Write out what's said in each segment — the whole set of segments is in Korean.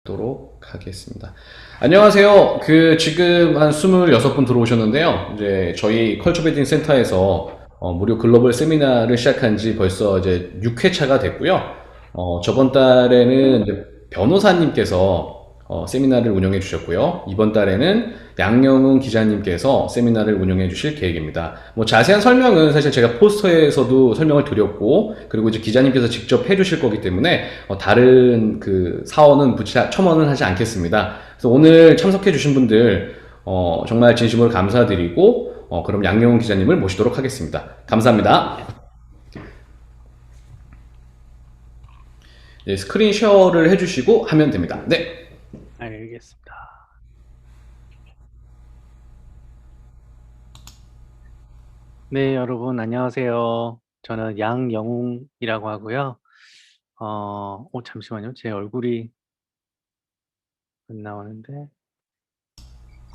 하도록 하겠습니다. 안녕하세요. 지금 한 26분 들어오셨는데요. 이제 저희 컬처 베딩 센터에서 무료 글로벌 세미나를 시작한 지 벌써 이제 6회차가 됐고요. 저번 달에는 이제 변호사님께서 세미나를 운영해 주셨고요. 이번 달에는 양영웅 기자님께서 세미나를 운영해 주실 계획입니다. 뭐 자세한 설명은 사실 제가 포스터에서도 설명을 드렸고, 그리고 이제 기자님께서 직접 해 주실 거기 때문에 다른 그 사원은 첨언은 하지 않겠습니다. 그래서 오늘 참석해 주신 분들 정말 진심으로 감사드리고 그럼 양영웅 기자님을 모시도록 하겠습니다. 감사합니다. 네, 스크린 쉐어를 해주시고 하면 됩니다. 네. 알겠습니다. 네, 여러분 안녕하세요. 저는 양영웅이라고 하고요. 잠시만요. 제 얼굴이 안 나오는데.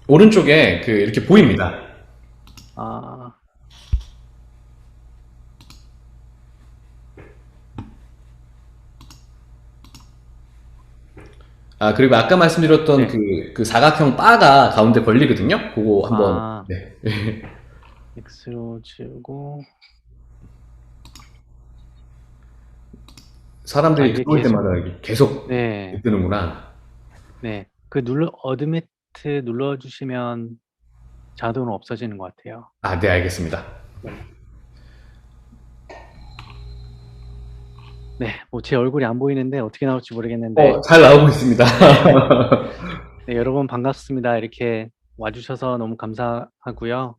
오른쪽에 이렇게 보입니다. 아, 아, 그리고 아까 말씀드렸던 네. 그 사각형 바가 가운데 걸리거든요. 그거 한번, 아, 네. X로 지우고. 사람들이 이게 들어올 계속, 때마다 이게 계속 네, 뜨는구나. 네. 어드미트 눌러주시면 자동으로 없어지는 것 같아요. 아, 네, 알겠습니다. 네, 뭐 제 얼굴이 안 보이는데 어떻게 나올지 모르겠는데. 잘 나오고 있습니다. 네. 네, 여러분 반갑습니다. 이렇게 와주셔서 너무 감사하고요.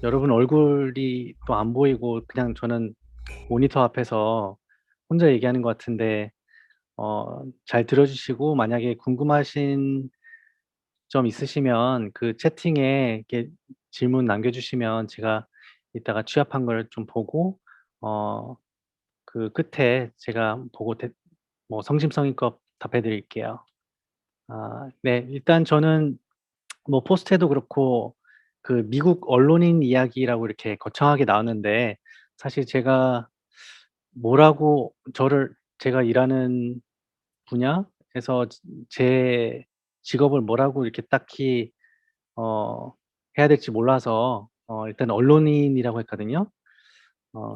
여러분 얼굴이 또 안 보이고 그냥 저는 모니터 앞에서 혼자 얘기하는 것 같은데 잘 들어주시고 만약에 궁금하신 점 있으시면 그 채팅에 이렇게 질문 남겨주시면 제가 이따가 취합한 걸 좀 보고 어, 그 끝에 제가 보고 뭐 성심성의껏 답해 드릴게요. 네. 일단 저는 뭐 포스트에도 그렇고 그 미국 언론인 이야기라고 이렇게 거창하게 나오는데 사실 제가 일하는 분야에서 제 직업을 뭐라고 이렇게 딱히 어 해야 될지 몰라서 일단 언론인이라고 했거든요.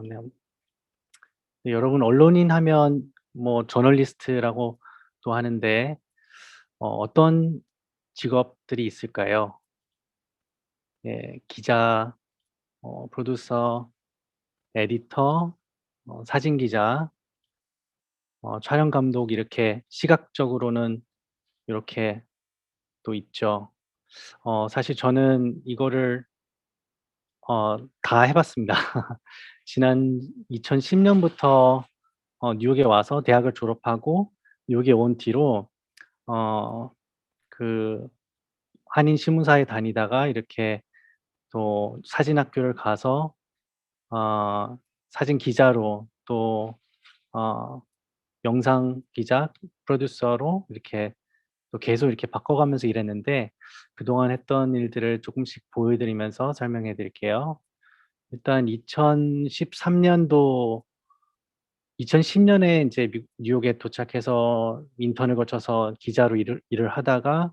네. 네, 여러분 언론인 하면 뭐 저널리스트라고 또 하는데 어떤 직업들이 있을까요? 예, 기자, 프로듀서, 에디터, 사진 기자, 촬영 감독 이렇게 시각적으로는 이렇게 또 있죠. 사실 저는 이거를 다 해 봤습니다. 지난 2010 년부터 뉴욕에 와서 대학을 졸업하고 뉴욕에 온 뒤로 어 그 한인 신문사에 다니다가 이렇게 또 사진 학교를 가서 어 사진 기자로 또 어 영상 기자, 프로듀서로 이렇게 또 계속 이렇게 바꿔가면서 일했는데 그동안 했던 일들을 조금씩 보여 드리면서 설명해 드릴게요. 일단 2013 년도 2010 년에 인제 뉴욕에 도착해서 인턴을 거쳐서 기자로 일을 하다가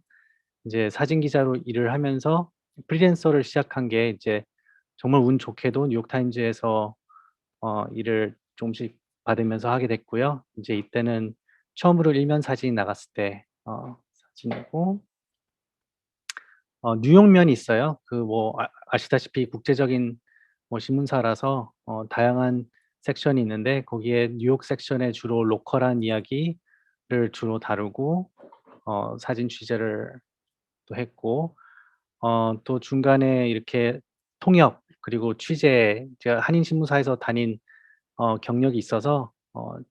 이제 사진 기자로 일을 하면서 프리랜서를 시작한 게 이제 정말 운 좋게도 뉴욕 타임즈에서 일을 조금씩 받으면서 하게 됐고요. 이제 이때는 처음으로 일면 사진이 나갔을 때 사진이고 뉴욕면이 있어요. 그 뭐 아시다시피 국제적인 뭐 신문사라서 다양한 섹션이 있는데 거기에 뉴욕 섹션에 주로 로컬한 이야기를 주로 다루고 사진 취재를 또 했고 또 중간에 이렇게 통역 그리고 취재 제가 한인 신문사에서 다닌 경력이 있어서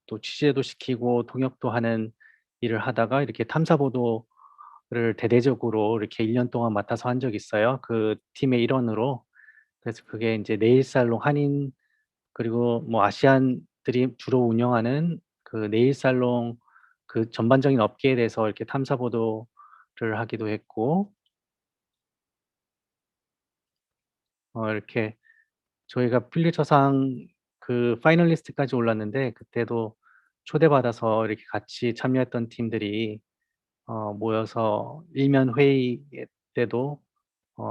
또 취재도 시키고 통역도 하는 일을 하다가 이렇게 탐사 보도를 대대적으로 이렇게 1년 동안 맡아서 한 적이 있어요, 그 팀의 일원으로. 그래서 그게 인제 네일 살롱 한인 그리고 뭐 아시안들이 주로 운영하는 그 네일 살롱 그 전반적인 업계에 대해서 이렇게 탐사 보도를 하기도 했고 이렇게 저희가 퓰리처상 그 파이널리스트까지 올랐는데 그때도 초대받아서 이렇게 같이 참여했던 팀들이 모여서 일면 회의 때도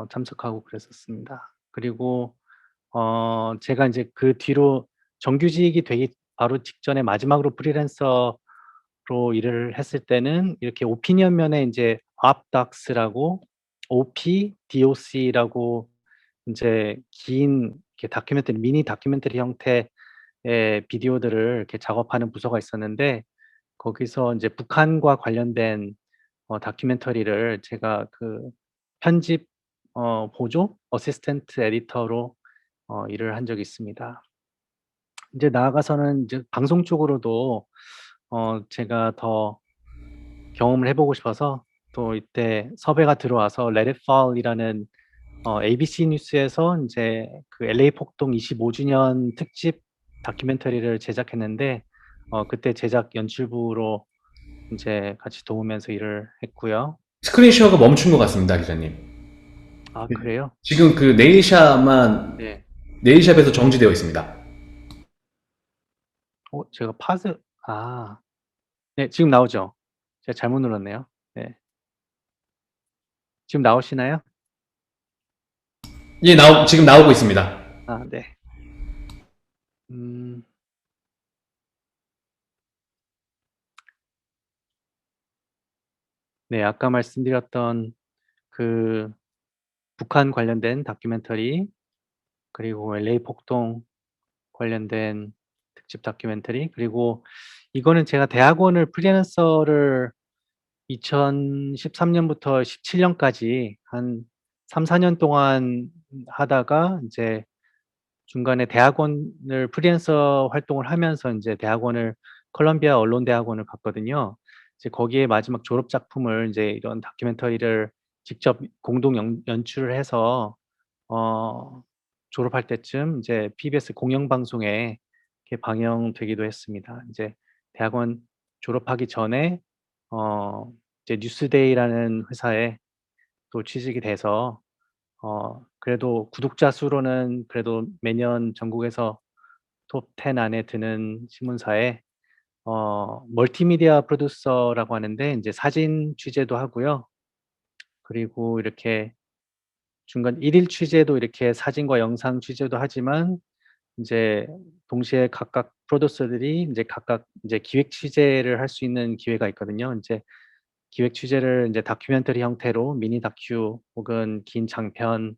참석하고 그랬었습니다. 그리고 제가 인제 그 뒤로 정규직이 되기 바로 직전에 마지막으로 프리랜서로 일을 했을 때는 이렇게 오피니언 면에 인제 opdocs라고 OP, doc라고 인제 긴 이렇게 다큐멘터리 미니 다큐멘터리 형태의 비디오들을 이렇게 작업하는 부서가 있었는데 거기서 인제 북한과 관련된 다큐멘터리를 제가 그 편집 보조 어시스턴트 에디터로 일을 한 적이 있습니다. 이제 나아가서는 이제 방송 쪽으로도 제가 더 경험을 해 보고 싶어서 또 이때 섭외가 들어와서 Let It Fall이라는 ABC 뉴스에서 인제 그 LA 폭동 25 주년 특집 다큐멘터리를 제작했는데 그때 제작 연출부로 인제 같이 도우면서 일을 했고요. 스크린 쉐어가 멈춘 것 같습니다, 기자님. 아 그래요? 지금 그 네일샵만 네. 네일샵에서 정지되어 있습니다. 제가 파스 아 네 지금 나오죠? 제가 잘못 눌렀네요. 네. 지금 나오시나요? 예, 지금 나오고 있습니다. 아 네. 음 네 아까 말씀드렸던 그 북한 관련된 다큐멘터리 그리고 LA 폭동 관련된 특집 다큐멘터리 그리고 이거는 제가 대학원을 프리랜서를 2013 년부터 17 년까지 한 3-4년 동안 하다가 인제 중간에 대학원을 프리랜서 활동을 하면서 인제 대학원을 컬럼비아 언론대학원을 갔거든요. 이제 거기에 마지막 졸업 작품을 인제 이런 다큐멘터리를 직접 공동 연출을 해서 어 졸업할 때쯤 인제 PBS 공영방송에 이렇게 방영되기도 했습니다. 인제 대학원 졸업하기 전에 이제 뉴스데이라는 회사에 또 취직이 돼서 그래도 구독자 수로는 그래도 매년 전국에서 톱 10 안에 드는 신문사에 멀티미디어 프로듀서라고 하는데 인제 사진 취재도 하고요. 그리고 이렇게 중간 일일 취재도 이렇게 사진과 영상 취재도 하지만 인제 동시에 각각 프로듀서들이 인제 각각 인제 기획 취재를 할 수 있는 기회가 있거든요. 인제 기획 취재를 인제 다큐멘터리 형태로 미니 다큐 혹은 긴 장편을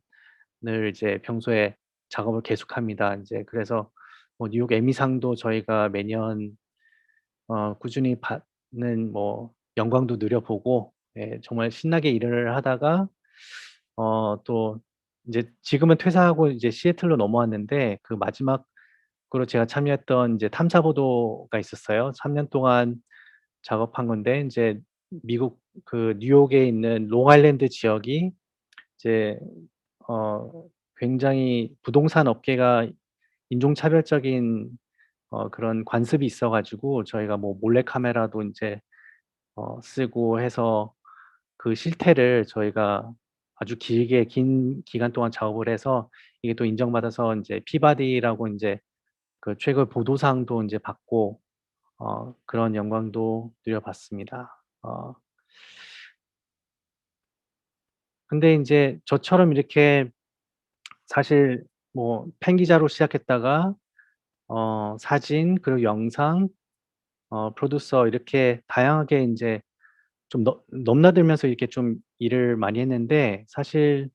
이제 평소에 작업을 계속합니다. 인제 그래서 뭐 뉴욕 에미상도 저희가 매년 꾸준히 받는 뭐 영광도 누려보고 예 정말 신나게 일을 하다가 또 인제 지금은 퇴사하고 이제 시애틀로 넘어왔는데 그 마지막으로 제가 참여했던 인제 탐사 보도가 있었어요. 3년 동안 작업한 건데 인제 미국 그 뉴욕에 있는 롱아일랜드 지역이 이제 어 굉장히 부동산 업계가 인종차별적인 그런 관습이 있어 가지고 저희가 뭐 몰래카메라도 인제 쓰고 해서 그 실태를 저희가 아주 길게 긴 기간 동안 작업을 해서 이게 또 인정받아서 인제 피바디라고 인제 그 최고의 보도상도 인제 받고 그런 영광도 누려봤습니다. 근데 인제 저처럼 이렇게 사실 뭐 팬 기자로 시작했다가 사진 그리고 영상 프로듀서 이렇게 다양하게 인제 좀 넘나들면서 이렇게 좀 일을 많이 했는데 사실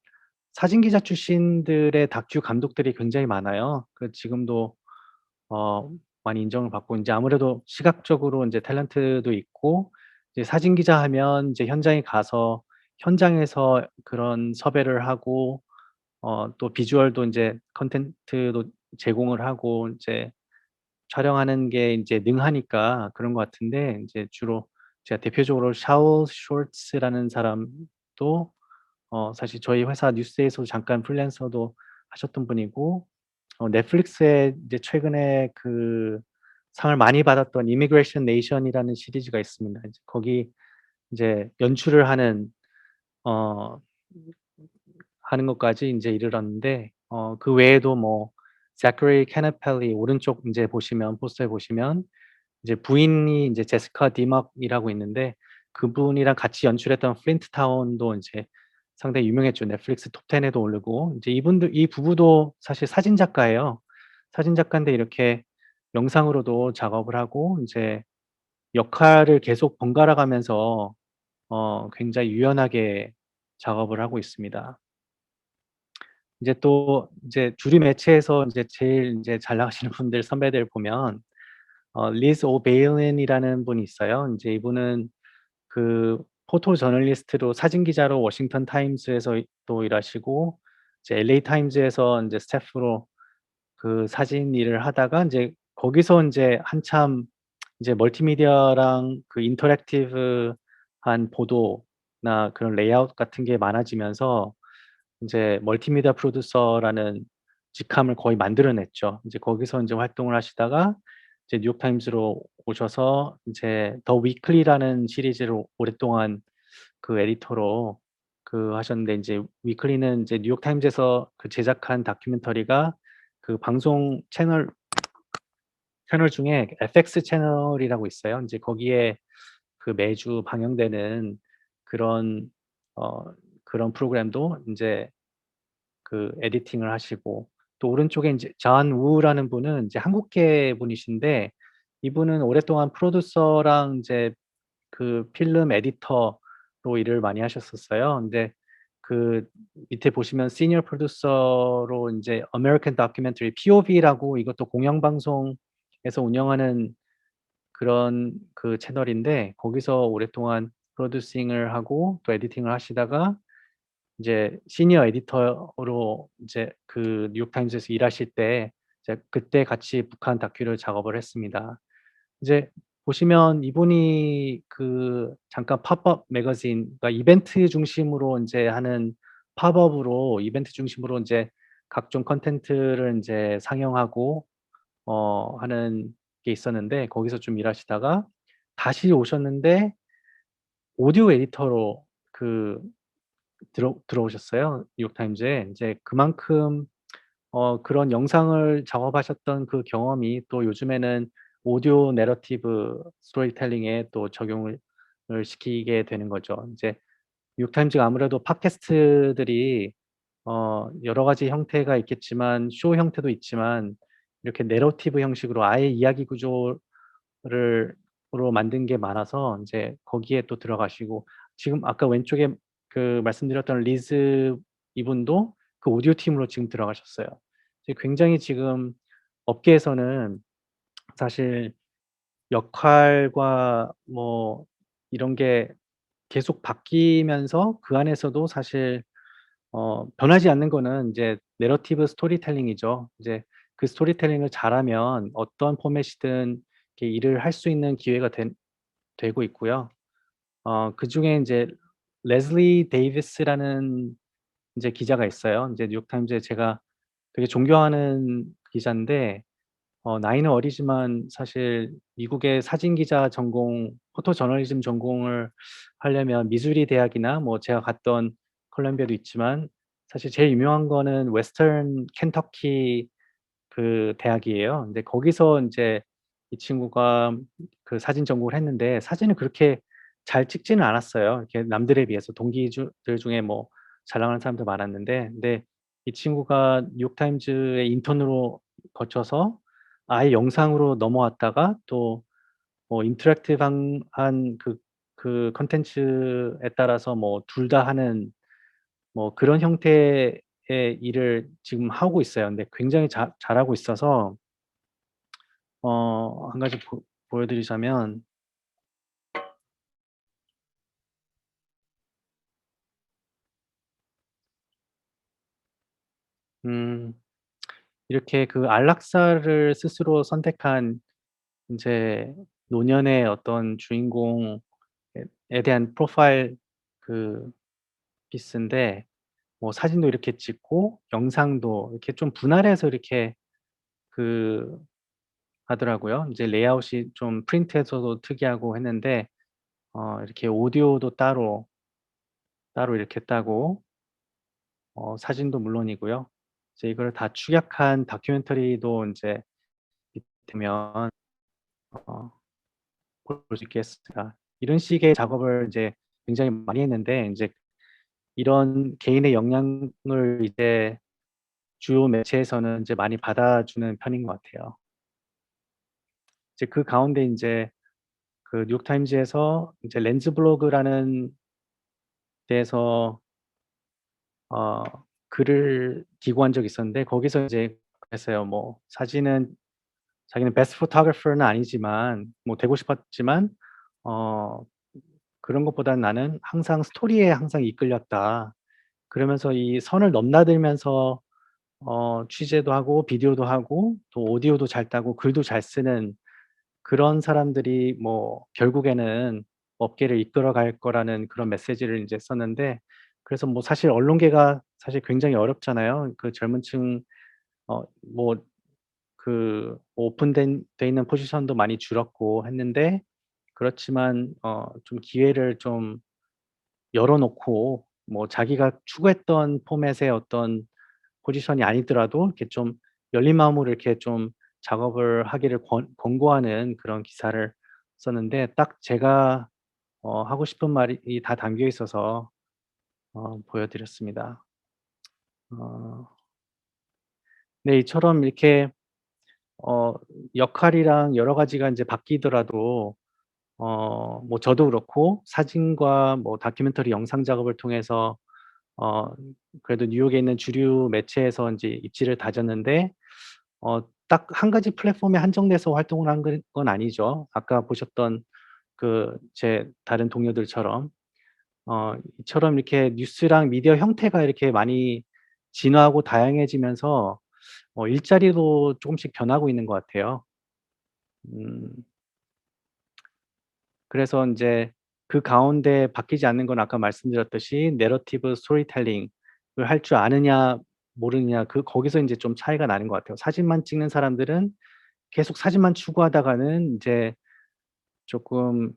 사진 기자 출신들의 다큐 감독들이 굉장히 많아요. 지금도 어 많이 인정을 받고 인제 아무래도 시각적으로 인제 탤런트도 있고 이제 사진 기자 하면 이제 현장에 가서 현장에서 그런 섭외를 하고 또 비주얼도 인제 콘텐츠도 제공을 하고 인제 촬영하는 게 인제 능하니까 그런 것 같은데 인제 주로 제가 대표적으로 샤울 숄츠라는 사람도 사실 저희 회사 뉴스에서 잠깐 프리랜서도 하셨던 분이고 넷플릭스에 이제 최근에 그 상을 많이 받았던 이미그레이션 네이션이라는 시리즈가 있습니다. 이제 거기 이제 연출을 어 하는 것까지 인제 이르렀는데 그 외에도 뭐 자커리 캐너펠리 오른쪽 인제 보시면 포스터에 보시면 이제 부인이 이제 제시카 디막이라고 있는데 그분이랑 같이 연출했던 플린트 타운도 인제 상당히 유명했죠. 넷플릭스 톱 10 에도 오르고 이제 이 부부도 사실 사진 작가예요. 사진 작가인데 이렇게 영상으로도 작업을 하고 인제 역할을 계속 번갈아 가면서 굉장히 유연하게 작업을 하고 있습니다. 이제 또 이제 주류 매체에서 인제 제일 인제 잘 나가시는 분들 선배들 보면 리즈 오베일린이라는 분이 있어요. 인제 이분은 그 포토 저널리스트로 사진 기자로 워싱턴 타임스에서 또 일하시고 이제 LA 타임즈에서 인제 스태프로 그 사진 일을 하다가 인제 거기서 인제 한참 이제 멀티미디어랑 그 인터랙티브한 보도나 그런 레이아웃 같은 게 많아지면서 인제 멀티미디어 프로듀서라는 직함을 거의 만들어 냈죠. 인제 거기서 인제 활동을 하시다가 이제 뉴욕 타임즈로 오셔서 인제 더 위클리라는 시리즈를 오랫동안 그 에디터로 그 하셨는데 인제 위클리는 인제 뉴욕 타임즈에서 그 제작한 다큐멘터리가 그 방송 채널 중에 FX 채널이라고 있어요. 인제 거기에 그 매주 방영되는 그런 어 그런 프로그램도 인제 그 에디팅을 하시고 또 오른쪽에 인제 존 우라는 분은 인제 한국계 분이신데 이분은 오랫동안 프로듀서랑 인제 그 필름 에디터로 일을 많이 하셨었어요. 근데 그 밑에 보시면 시니어 프로듀서로 인제 아메리칸 다큐멘터리 POV라고 이것도 공영방송에서 운영하는 그런 그 채널인데 거기서 오랫동안 프로듀싱을 하고 또 에디팅을 하시다가 이제 시니어 에디터로 이제 그 뉴욕 타임즈에서 일하실 때 이제 그때 같이 북한 다큐를 작업을 했습니다. 이제 보시면 이분이 그 잠깐 팝업 매거진 그러니까 이벤트 중심으로 인제 하는 팝업으로 이벤트 중심으로 인제 각종 콘텐츠를 인제 상영하고 하는 게 있었는데 거기서 좀 일하시다가 다시 오셨는데 오디오 에디터로 그 들어오셨어요, 뉴욕 타임즈에. 인제 그만큼 그런 영상을 작업하셨던 그 경험이 또 요즘에는 오디오 내러티브 스토리텔링에 또 적용을 시키게 되는 거죠. 인제 뉴욕 타임즈가 아무래도 팟캐스트들이 여러 가지 형태가 있겠지만 쇼 형태도 있지만 이렇게 내러티브 형식으로 아예 이야기 구조를 으로 만든 게 많아서 인제 거기에 또 들어가시고 지금 아까 왼쪽에 그 말씀드렸던 리즈 이분도 그 오디오 팀으로 지금 들어가셨어요. 이제 굉장히 지금 업계에서는 사실 역할과 뭐 이런 게 계속 바뀌면서 그 안에서도 사실 변하지 않는 거는 인제 내러티브 스토리텔링이죠. 이제 그 스토리텔링을 잘하면 어떤 포맷이든 이렇게 일을 할 수 있는 기회가 되고 있고요. 그중에 인제 레슬리 데이비스라는 인제 기자가 있어요. 인제 뉴욕 타임즈에 제가 되게 존경하는 기자인데 나이는 어리지만 사실 미국의 사진 기자 전공 포토 저널리즘 전공을 하려면 미주리 대학이나 뭐 제가 갔던 컬럼비아도 있지만 사실 제일 유명한 거는 웨스턴 켄터키 그 대학이에요. 근데 거기서 인제 이 친구가 그 사진 전공을 했는데 사진을 그렇게 잘 찍지는 않았어요. 이렇게 남들에 비해서 들 중에 뭐 잘 나가는 사람도 많았는데 근데 이 친구가 뉴욕 타임즈의 인턴으로 거쳐서 아예 영상으로 넘어왔다가 또 뭐 인터랙티브한 그 콘텐츠에 따라서 뭐 둘 다 하는 뭐 그런 형태의 일을 지금 하고 있어요. 근데 굉장히 잘하고 있어서 한 가지 보여 드리자면 음 이렇게 그 안락사를 스스로 선택한 인제 노년의 어떤 주인공에 대한 프로파일 그 피스인데 뭐 사진도 이렇게 찍고 영상도 이렇게 좀 분할해서 이렇게 그 하더라고요. 인제 레이아웃이 좀 프린트에서도 특이하고 했는데 이렇게 오디오도 따로 이렇게 따고 사진도 물론이고요. 이제 이걸 다 축약한 다큐멘터리도 인제 되면 어 볼 수 있겠습니다. 이런 식의 작업을 이제 굉장히 많이 했는데 인제 이런 개인의 영향을 이제 주요 매체에서는 이제 많이 받아주는 편인 것 같아요. 이제 그 가운데 인제 그 뉴욕 타임즈에서 이제 렌즈 블로그라는 데에서 어 글을 기고한 적이 있었는데 거기서 이제 그랬어요. 뭐 사진은 자기는 베스트 포토그래퍼는 아니지만 뭐 되고 싶었지만 어 그런 것보다는 나는 항상 스토리에 항상 이끌렸다. 그러면서 이 선을 넘나들면서 취재도 하고 비디오도 하고 또 오디오도 잘 따고 글도 잘 쓰는 그런 사람들이 뭐 결국에는 업계를 이끌어갈 거라는 그런 메시지를 인제 썼는데 그래서 뭐 사실 언론계가 사실 굉장히 어렵잖아요. 그 젊은 층 뭐 그 오픈된 돼 있는 포지션도 많이 줄었고 했는데 그렇지만 좀 기회를 좀 열어 놓고 뭐 자기가 추구했던 포맷의 어떤 포지션이 아니더라도 이렇게 좀 열린 마음으로 이렇게 좀 작업을 하기를 권고하는 그런 기사를 썼는데 딱 제가 하고 싶은 말이 다 담겨 있어서 보여 드렸습니다. 어 네 이처럼 이렇게 어 역할이랑 여러 가지가 인제 바뀌더라도 뭐 저도 그렇고 사진과 뭐 다큐멘터리 영상 작업을 통해서 어 그래도 뉴욕에 있는 주류 매체에서 인제 입지를 다졌는데 딱 한 가지 플랫폼에 한정돼서 활동을 한 건 아니죠. 아까 보셨던 그 제 다른 동료들처럼 이처럼 이렇게 뉴스랑 미디어 형태가 이렇게 많이 진화하고 다양해지면서 일자리도 조금씩 변하고 있는 것 같아요. 음 그래서 인제 그 가운데 바뀌지 않는 건 아까 말씀드렸듯이 내러티브 스토리텔링을 할 줄 아느냐 모르느냐 거기서 인제 좀 차이가 나는 것 같아요. 사진만 찍는 사람들은 계속 사진만 추구하다가는 인제 쪼끔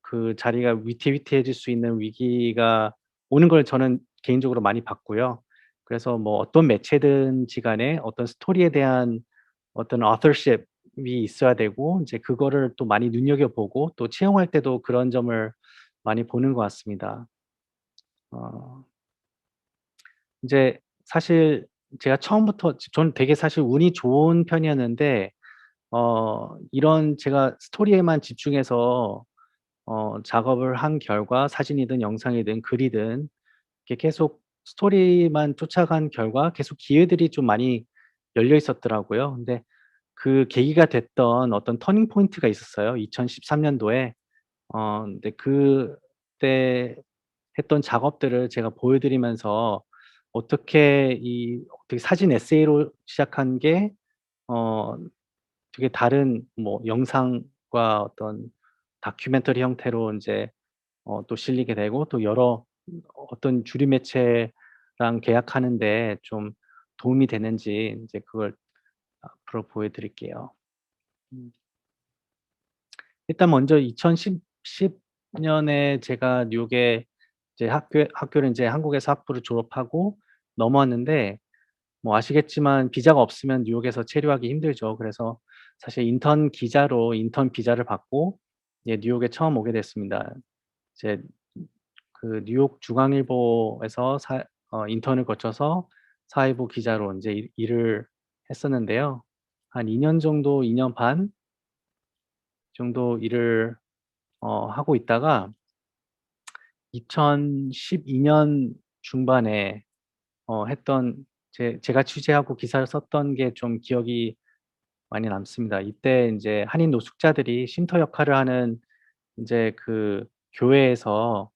그 자리가 위태위태해질 수 있는 위기가 오는 걸 저는 개인적으로 많이 봤고요. 그래서 뭐 어떤 매체든지 간에 어떤 스토리에 대한 어떤 authorship 이 있어야 되고 인제 그거를 또 많이 눈여겨보고 또 채용할 때도 그런 점을 많이 보는 것 같습니다. 어 인제 사실 제가 처음부터 저는 되게 사실 운이 좋은 편이었는데 이런 제가 스토리에만 집중해서 작업을 한 결과 사진이든 영상이든 글이든 이렇게 계속 스토리만 쫓아간 결과 계속 기회들이 좀 많이 열려 있었더라고요. 근데 그 계기가 됐던 어떤 터닝 포인트가 있었어요. 2013 년도에 근데 그때 했던 작업들을 제가 보여 드리면서 어떻게 사진 에세이로 시작한 게 어 되게 다른 뭐 영상과 어떤 다큐멘터리 형태로 인제 또 실리게 되고 또 여러 어떤 주류 매체랑 계약하는 데 좀 도움이 되는지 인제 그걸 앞으로 보여 드릴게요. 음. 일단 먼저 2010년에 제가 뉴욕에 이제 학교를 인제 한국에서 학부를 졸업하고 넘어왔는데 뭐 아시겠지만 비자가 없으면 뉴욕에서 체류하기 힘들죠. 그래서 사실 인턴 기자로 인턴 비자를 받고 예 뉴욕에 처음 오게 됐습니다. 이제 그 뉴욕 중앙일보에서 인턴을 거쳐서 사회부 기자로 인제 일을 했었는데요. 한 2년 정도 2년 반 정도 일을 하고 있다가 2012년 중반에 했던 제가 취재하고 기사를 썼던 게 좀 기억이 많이 남습니다. 이때 인제 한인 노숙자들이 쉼터 역할을 하는 인제 그 교회에서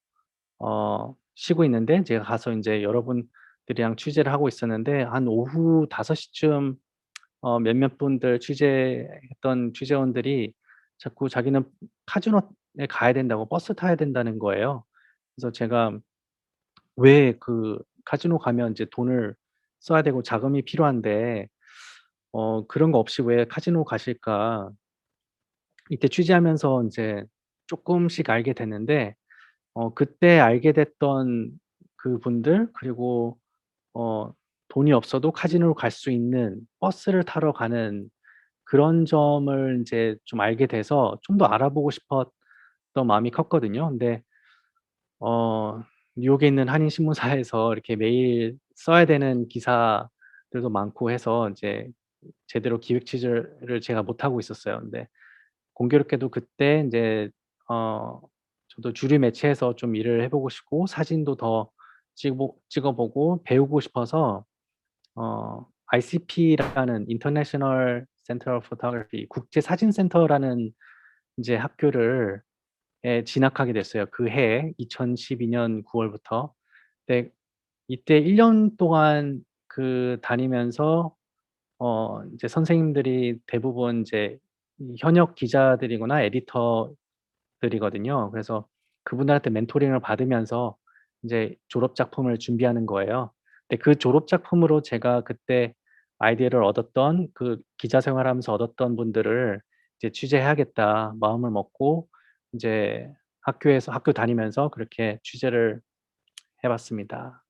쉬고 있는데 제가 가서 인제 여러분들이랑 취재를 하고 있었는데 한 오후 5 시쯤 몇몇 분들 취재했던 취재원들이 자꾸 자기는 카지노에 가야 된다고 버스 타야 된다는 거예요. 그래서 제가 왜 카지노 가면 이제 돈을 써야 되고 자금이 필요한데 그런 거 없이 왜 카지노 가실까. 이때 취재하면서 인제 쪼끔씩 알게 됐는데 그때 알게 됐던 그분들 그리고 어 돈이 없어도 카지노로 갈 수 있는 버스를 타러 가는 그런 점을 인제 좀 알게 돼서 좀 더 알아보고 싶었던 마음이 컸거든요. 근데 어 뉴욕에 있는 한인 신문사에서 이렇게 매일 써야 되는 기사들도 많고 해서 인제 제대로 기획 취재를 제가 못하고 있었어요. 근데 공교롭게도 그때 인제 어 저도 주류 매체에서 좀 일을 해 보고 싶고 사진도 더 찍어 보고 배우고 싶어서 ICP라는 International Center of Photography 국제 사진 센터라는 인제 학교를 진학하게 됐어요. 그 해에 2012년 9 월부터. 네. 이때 1년 동안 다니면서 인제 선생님들이 대부분 인제 이 현역 기자들이거나 에디터들이거든요. 그래서 그분들한테 멘토링을 받으면서 인제 졸업 작품을 준비하는 거예요. 근데 그 졸업 작품으로 제가 그때 아이디어를 얻었던 기자 생활하면서 얻었던 분들을 이제 '취재해야겠다.' 마음을 먹고 인제 학교 다니면서 그렇게 취재를 해 봤습니다.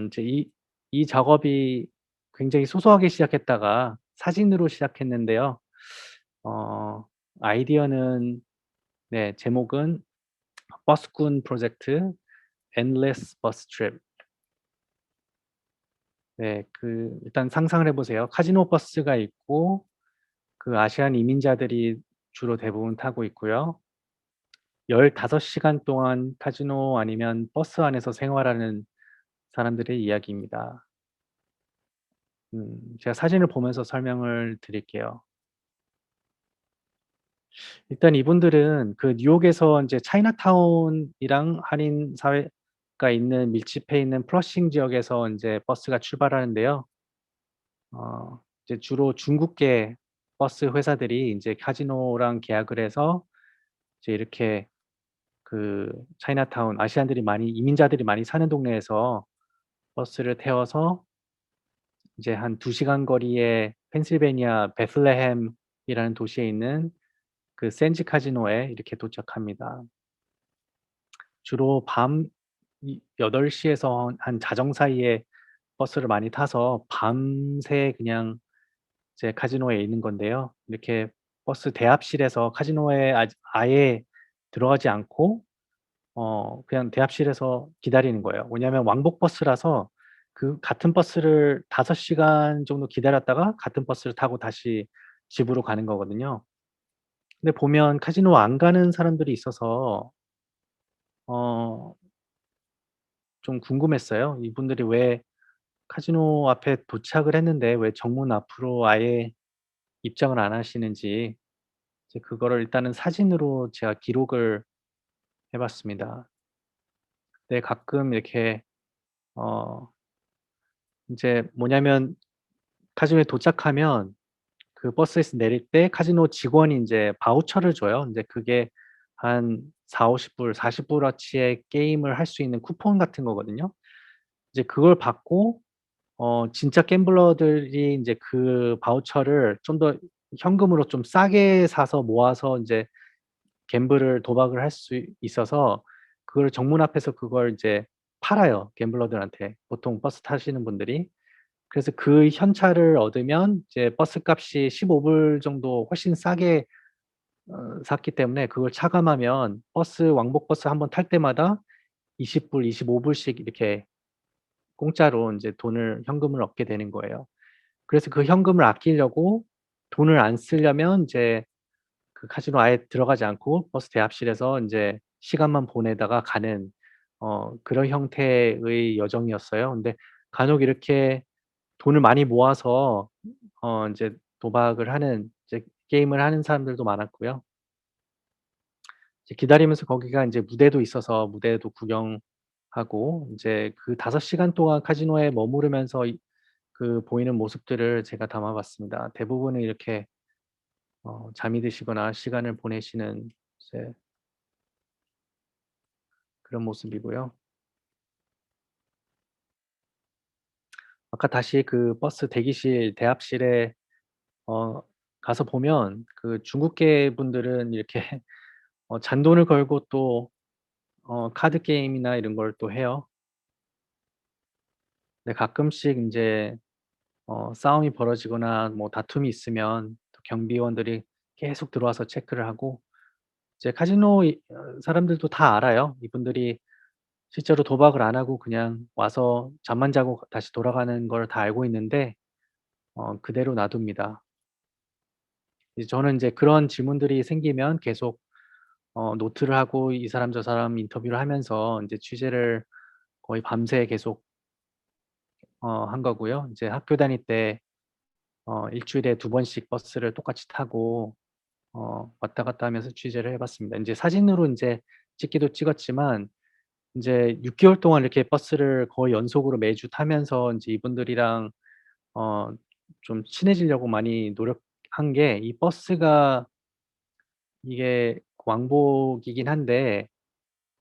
인제 이 작업이 굉장히 소소하게 시작했다가 사진으로 시작했는데요. 어 아이디어는 네 제목은 버스군 프로젝트 Endless Bus Trip. 네 일단 상상을 해 보세요. 카지노 버스가 있고 아시안 이민자들이 주로 대부분 타고 있고요. 15 시간 동안 카지노 아니면 버스 안에서 생활하는 사람들의 이야기입니다. 제가 사진을 보면서 설명을 드릴게요. 일단 이분들은 뉴욕에서 인제 차이나타운이랑 한인 사회가 있는 밀집해 있는 플러싱 지역에서 인제 버스가 출발하는데요. 이제 주로 중국계 버스 회사들이 인제 카지노랑 계약을 해서 이제 이렇게 차이나타운 이민자들이 많이 사는 동네에서 버스를 태워서 이제 한 2 시간 거리의 펜실베니아 베슬레헴이라는 도시에 있는 샌지 카지노에 이렇게 도착합니다. 주로 밤 8 시에서 한 자정 사이에 버스를 많이 타서 밤새 그냥 이제 카지노에 있는 건데요. 이렇게 버스 대합실에서 카지노에 아예 들어가지 않고 그냥 대합실에서 기다리는 거예요. 왜냐하면 왕복 버스라서 같은 버스를 5 시간 정도 기다렸다가 같은 버스를 타고 다시 집으로 가는 거거든요. 근데 보면 카지노 안 가는 사람들이 있어서 어 좀 궁금했어요. 이분들이 왜 카지노 앞에 도착을 했는데 왜 정문 앞으로 아예 입장을 안 하시는지 이제 그거를 일단은 사진으로 제가 기록을 해 봤습니다. 네 가끔 이렇게 어 인제 뭐냐면 카지노에 도착하면 버스에서 내릴 때 카지노 직원이 인제 바우처를 줘요. 인제 그게 한 40-50 불, 40 불어치의 게임을 할 수 있는 쿠폰 같은 거거든요. 이제 그걸 받고 진짜 갬블러들이 인제 바우처를 좀 더 현금으로 좀 싸게 사서 모아서 인제 도박을 할 수 있어서 그걸 정문 앞에서 그걸 이제 팔아요, 갬블러들한테 보통 버스 타시는 분들이. 그래서 그 현찰을 얻으면 이제 버스값이 15불 정도 훨씬 싸게 샀기 때문에 그걸 차감하면 왕복 버스 한 번 탈 때마다 20 불, 25 불씩 이렇게 공짜로 인제 현금을 얻게 되는 거예요. 그래서 그 현금을 아끼려고 돈을 안 쓰려면 이제 카지노 아예 들어가지 않고 버스 대합실에서 인제 시간만 보내다가 가는 그런 형태의 여정이었어요. 근데 간혹 이렇게 돈을 많이 모아서 인제 도박을 하는 이제 게임을 하는 사람들도 많았고요. 이제 기다리면서 거기가 인제 무대도 있어서 무대도 구경하고 인제 5 시간 동안 카지노에 머무르면서 보이는 모습들을 제가 담아 봤습니다. 대부분은 이렇게 잠이 드시거나 시간을 보내시는 이제 그런 모습이고요. 아까 다시 버스 대기실 대합실에 어 가서 보면 중국계 분들은 이렇게 잔돈을 걸고 또 카드 게임이나 이런 걸 또 해요. 네 가끔씩 인제 싸움이 벌어지거나 뭐 다툼이 있으면 또 경비원들이 계속 들어와서 체크를 하고 이제 카지노 사람들도 다 알아요. 이분들이 실제로 도박을 안 하고 그냥 와서 잠만 자고 다시 돌아가는 걸 다 알고 있는데 그대로 놔둡니다. 이제 저는 이제 그런 질문들이 생기면 계속 노트를 하고 이 사람 저 사람 인터뷰를 하면서 인제 취재를 거의 밤새 계속 한 거고요. 이제 학교 다닐 때 주일에 2번씩 버스를 똑같이 타고 왔다 갔다 하면서 취재를 해 봤습니다. 인제 사진으로 인제 찍기도 찍었지만 인제 6 개월 동안 이렇게 버스를 거의 연속으로 매주 타면서 인제 이분들이랑 어 좀 친해지려고 많이 노력한 게 이 버스가 이게 왕복이긴 한데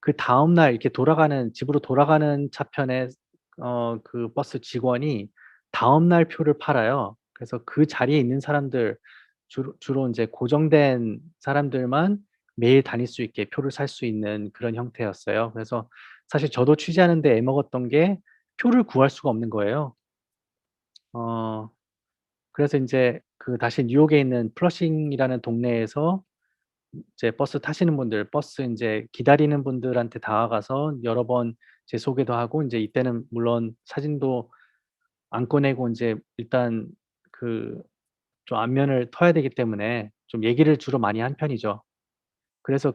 그다음 날 이렇게 돌아가는 집으로 돌아가는 차편에 그 버스 직원이 다음 날 표를 팔아요. 그래서 그 자리에 있는 사람들 주로 인제 고정된 사람들만 매일 다닐 수 있게 표를 살 수 있는 그런 형태였어요. 그래서 사실 저도 취재하는 데 애먹었던 게 표를 구할 수가 없는 거예요. 어 그래서 인제 그 다시 뉴욕에 있는 플러싱이라는 동네에서 이제 버스 타시는 분들, 버스 인제 기다리는 분들한테 다가가서 여러 번 제 소개도 하고 인제 이때는 물론 사진도 안 꺼내고 인제 일단 그 좀 안면을 터야 되기 때문에 좀 얘기를 주로 많이 한 편이죠. 그래서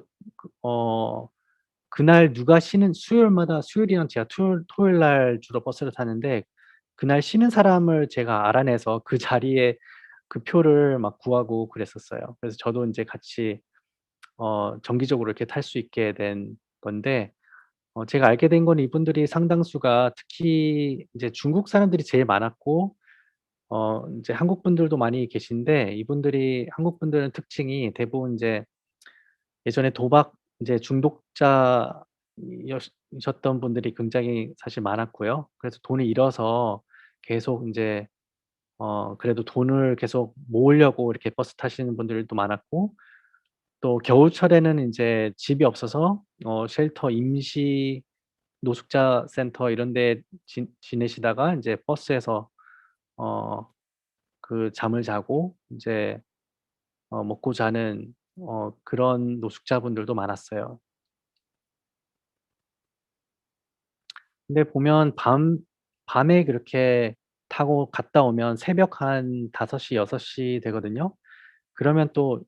그날 누가 쉬는 수요일이랑 제가 토요일 날 주로 버스를 타는데 그날 쉬는 사람을 제가 알아내서 그 자리에 그 표를 막 구하고 그랬었어요. 그래서 저도 인제 같이 정기적으로 이렇게 탈 수 있게 된 건데 제가 알게 된 건 이분들이 상당수가 특히 이제 중국 사람들이 제일 많았고 인제 한국 분들도 많이 계신데 이분들이 한국 분들은 특징이 대부분 인제 예전에 도박 인제 중독자 셨던 분들이 굉장히 사실 많았고요. 그래서 돈을 잃어서 계속 인제 그래도 돈을 계속 모으려고 이렇게 버스 타시는 분들도 많았고 또 겨울철에는 인제 집이 없어서 쉘터 임시 노숙자 센터 이런 데 지내시다가 인제 버스에서 어 잠을 자고 인제 먹고 자는 그런 노숙자분들도 많았어요. 근데 보면 밤에 그렇게 타고 갔다 오면 새벽 한 5시 6시 되거든요. 그러면 또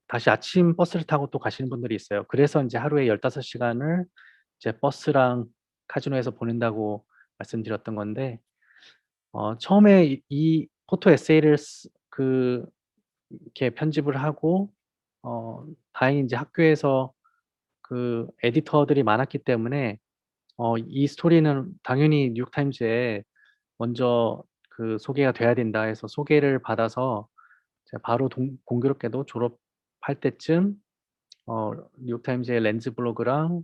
다시 아침 버스를 타고 또 가시는 분들이 있어요. 그래서 인제 하루에 15 시간을 이제 버스랑 카지노에서 보낸다고 말씀드렸던 건데 처음에 이 포토 에세이를 이렇게 편집을 하고 다행히 인제 학교에서 그 에디터들이 많았기 때문에 이 스토리는 당연히 뉴욕타임즈에 먼저 그 소개가 돼야 된다 해서 소개를 받아서 제가 바로 공교롭게도 졸업할 때쯤 뉴욕타임즈의 렌즈 블로그랑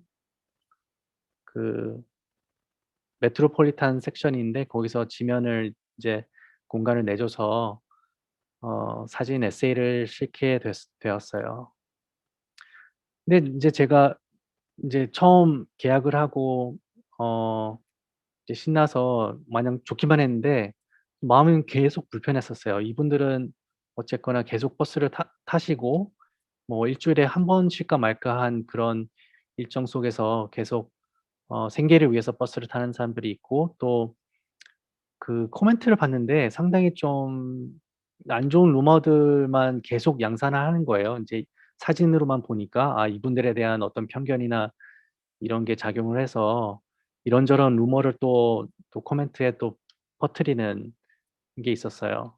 그 메트로폴리탄 섹션인데 거기서 지면을 이제 공간을 내줘서 사진 에세이를 실게 되었어요. 근데 인제 제가 인제 처음 계약을 하고 어 이제 신나서 마냥 좋기만 했는데 마음은 계속 불편했었어요. 이분들은 어쨌거나 계속 버스를 타시고 뭐 주일에 한 번 쉴까 말까 한 그런 일정 속에서 계속 생계를 위해서 버스를 타는 사람들이 있고 또 그 코멘트를 봤는데 상당히 좀 안 좋은 루머들만 계속 양산을 하는 거예요. 인제 사진으로만 보니까 이분들에 대한 어떤 편견이나 이런 게 작용을 해서 이런저런 루머를 또 코멘트에 또 퍼뜨리는 게 있었어요.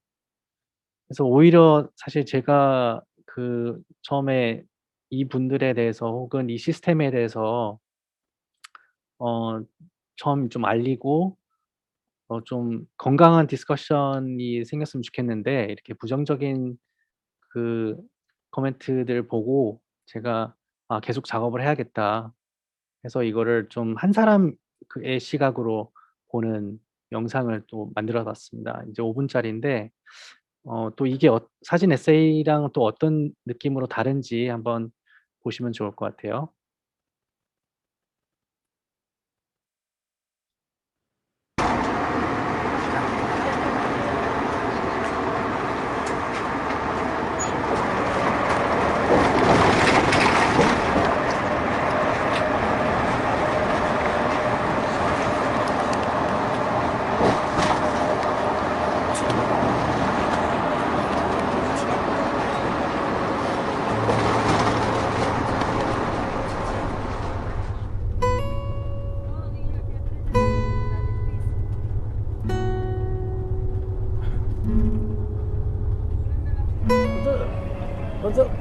그래서 오히려 사실 제가 그 처음에 이분들에 대해서 혹은 이 시스템에 대해서 어 처음 좀 알리고 좀 건강한 디스커션이 생겼으면 좋겠는데 이렇게 부정적인 그 코멘트들 보고 제가 '아 계속 작업을 해야겠다.' 해서 이거를 좀 한 사람 의 시각으로 보는 영상을 또 만들어 봤습니다. 이제 5 분짜리인데 또 이게 사진 에세이랑 또 어떤 느낌으로 다른지 한번 보시면 좋을 것 같아요.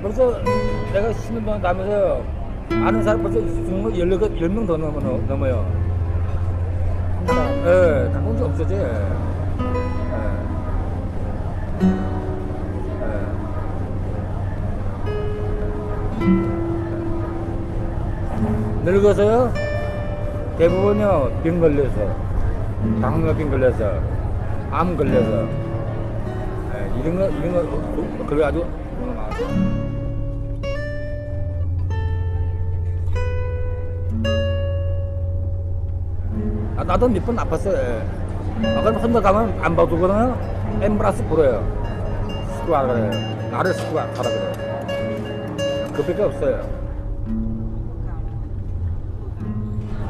벌써 내가 10년 동안 다면서 아는 사람 벌써 10명 더 넘어요. 예, 가끔씩 없어져. 늙어서요? 대부분요, 병 걸려서, 당뇨병 걸려서, 암 걸려서, 이런 거, 그래가지고, 나도 몇 번 아팠어요. 그럼 혼자 가면 안 봐주거든요. 엠브라스 불어요. 스쿠아 그래요. 나를 스쿠아 가라 그래요. 그밖에 없어요.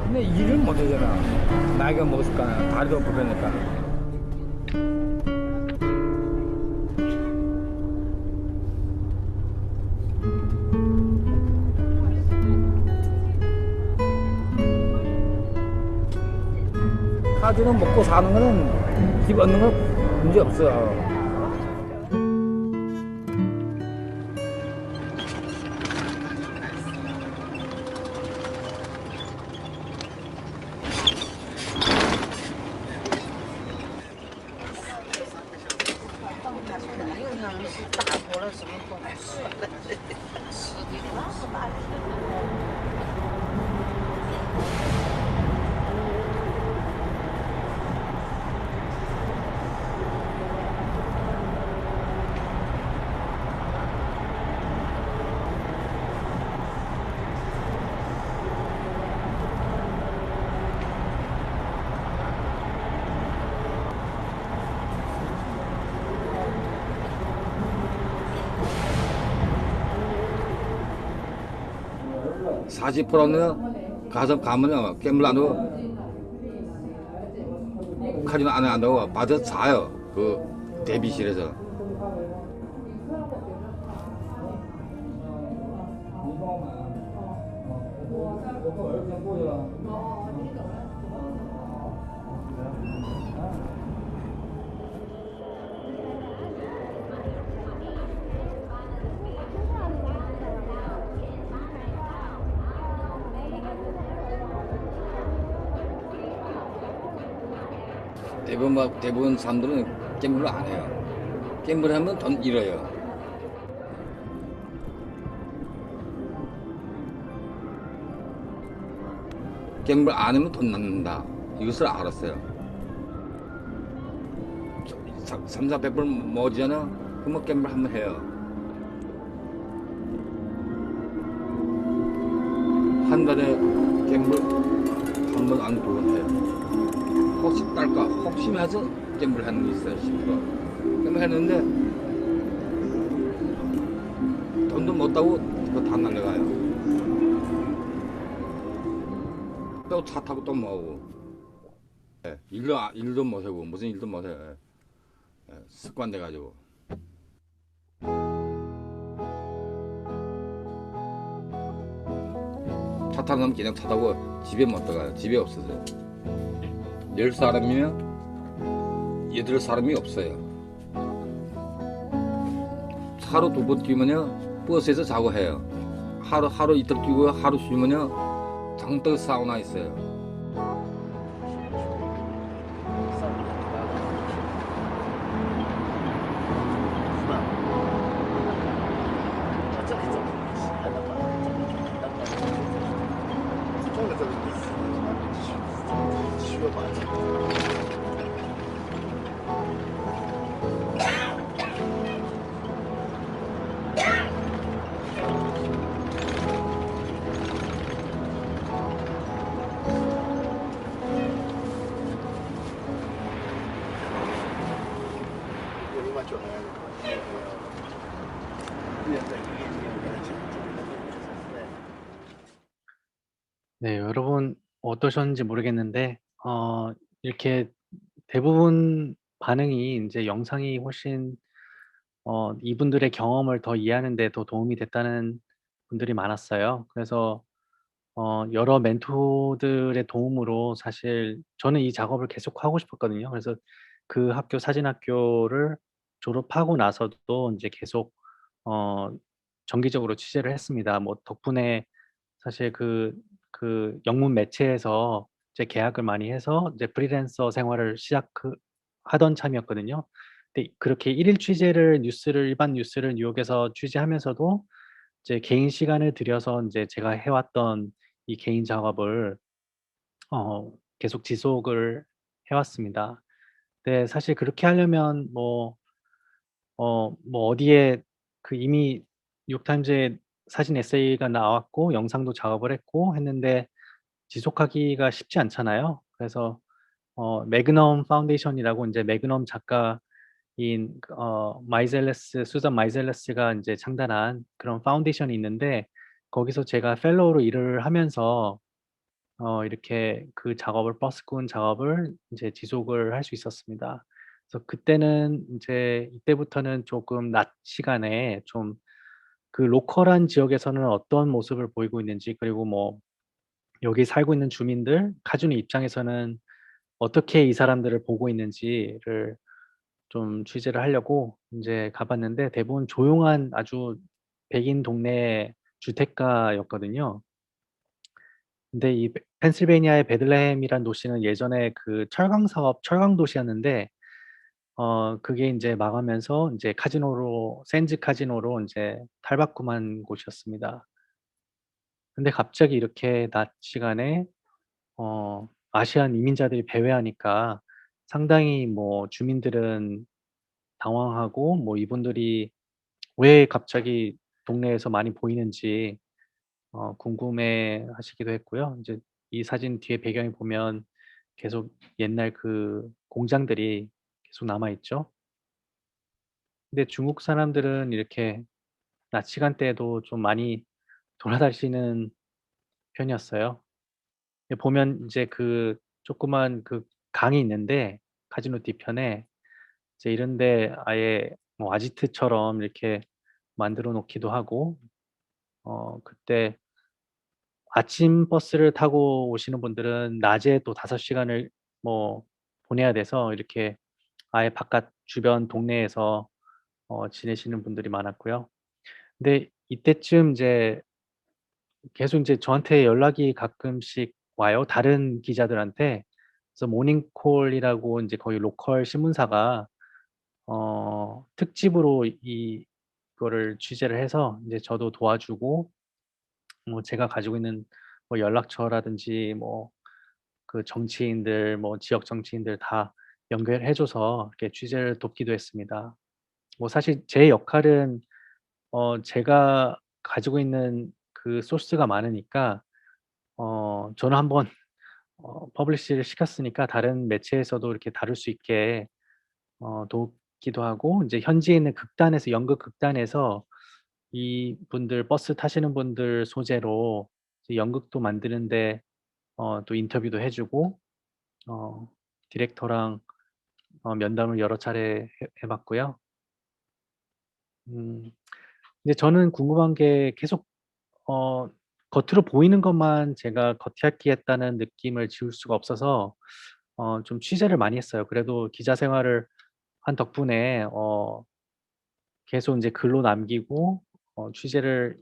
근데 일을 못 하잖아. 나이가 먹었을까, 다리도 불편하니까. 카드는 먹고 사는 거는 집 얻는 건 문제 없어. (40%는) 가면은 깨물 안 하고 카지노 안에 안 하고 받아서 자요. 그 대비실에서. 대부분 사람들은 갬블을 안 해요. 갬블 하면 돈 잃어요. 갬블 안 하면 돈 낳는다. 이것을 알았어요. 300불 모으잖아. 그러면 갬블 한번 해요. 한 달에 갬블 한 번 안 두 번 해요. 혹시 딸까? 혹시나 해서 갬블 하는 게 있어요. 10%. 갬블 했는데 돈도 못 따고 그거 다 날려가요. 또 차 타고 또 뭐하고. 일도 못하고 무슨 일도 못해. 습관돼가지고. 차 타는 사람 그냥 차 타고 집에 못 들어가요. 집에 없어서요. 10사람이면 8사람이 없어요. 하루 2번 뛰면요 버스에서 자고 해요. 하루 이틀 뛰고 하루 쉬면요 장떡 사우나 있어요. 네, 여러분 어떠셨는지 모르겠는데 이렇게 대부분 반응이 인제 영상이 훨씬 이분들의 경험을 더 이해하는 데 더 도움이 됐다는 분들이 많았어요. 그래서 여러 멘토들의 도움으로 사실 저는 이 작업을 계속하고 싶었거든요. 그래서 그 학교 사진학교를 졸업하고 나서도 인제 계속 어 정기적으로 취재를 했습니다. 뭐 덕분에 사실 영문 매체에서 이제 계약을 많이 해서 이제 프리랜서 생활을 하던 참이었거든요. 근데 그렇게 일일 취재를 일반 뉴스를 뉴욕에서 취재하면서도 이제 개인 시간을 들여서 인제 제가 해 왔던 이 개인 작업을 계속 지속을 해 왔습니다. 네, 사실 그렇게 하려면 어디에 이미 뉴욕타임즈에 사진 에세이가 나왔고 영상도 작업을 했고 했는데 지속하기가 쉽지 않잖아요. 그래서 매그넘 파운데이션이라고 인제 매그넘 작가인 수잔 마이젤레스가 인제 창단한 그런 파운데이션이 있는데 거기서 제가 펠로우로 일을 하면서 이렇게 버스군 작업을 인제 지속을 할 수 있었습니다. 그래서 그때는 인제 이때부터는 조금 낮 시간에 좀 로컬한 지역에서는 어떤 모습을 보이고 있는지, 그리고 여기 살고 있는 주민들, 카주니 입장에서는 어떻게 이 사람들을 보고 있는지를 좀 취재를 하려고 인제 가 봤는데 대부분 조용한 아주 백인 동네 주택가였거든요. 근데 이 펜실베이니아의 베들레헴이란 도시는 예전에 철강 도시였는데 그게 인제 망하면서 인제 샌즈 카지노로 인제 탈바꿈한 곳이었습니다. 근데 갑자기 이렇게 낮 시간에 아시안 이민자들이 배회하니까 상당히 주민들은 당황하고, 이분들이 왜 갑자기 동네에서 많이 보이는지 궁금해하시기도 했고요. 인제 이 사진 뒤에 배경에 보면 계속 옛날 공장들이 계속 남아 있죠. 근데 중국 사람들은 이렇게 낮 시간대에도 좀 많이 돌아다니시는 편이었어요. 보면 인제 조그만 강이 있는데 카지노 뒤편에 이제 이런 데 아예 아지트처럼 이렇게 만들어 놓기도 하고, 그때 아침 버스를 타고 오시는 분들은 낮에 또 5 시간을 뭐 보내야 돼서 이렇게 아예 바깥 주변 동네에서 지내시는 분들이 많았고요. 근데 이때쯤 이제 계속 인제 저한테 연락이 가끔씩 와요, 다른 기자들한테. 그래서 모닝콜이라고 인제 거기 로컬 신문사가 특집으로 이거를 취재를 해서 인제 저도 도와주고, 제가 가지고 있는 연락처라든지 정치인들, 지역 정치인들 다 연결해 줘서 이렇게 취재를 돕기도 했습니다. 사실 제 역할은 제가 가지고 있는 소스가 많으니까 저는 한번 퍼블리시를 시켰으니까 다른 매체에서도 이렇게 다룰 수 있게 돕기도 하고, 인제 현지에 있는 연극 극단에서 이분들 버스 타시는 분들 소재로 이제 연극도 만드는데 또 인터뷰도 해 주고, 어 디렉터랑 면담을 여러 차례 해 봤고요. 음 근데 저는 궁금한 게 계속 어 겉으로 보이는 것만 제가 겉핥기했다는 느낌을 지울 수가 없어서 좀 취재를 많이 했어요. 그래도 기자 생활을 한 덕분에 계속 인제 글로 남기고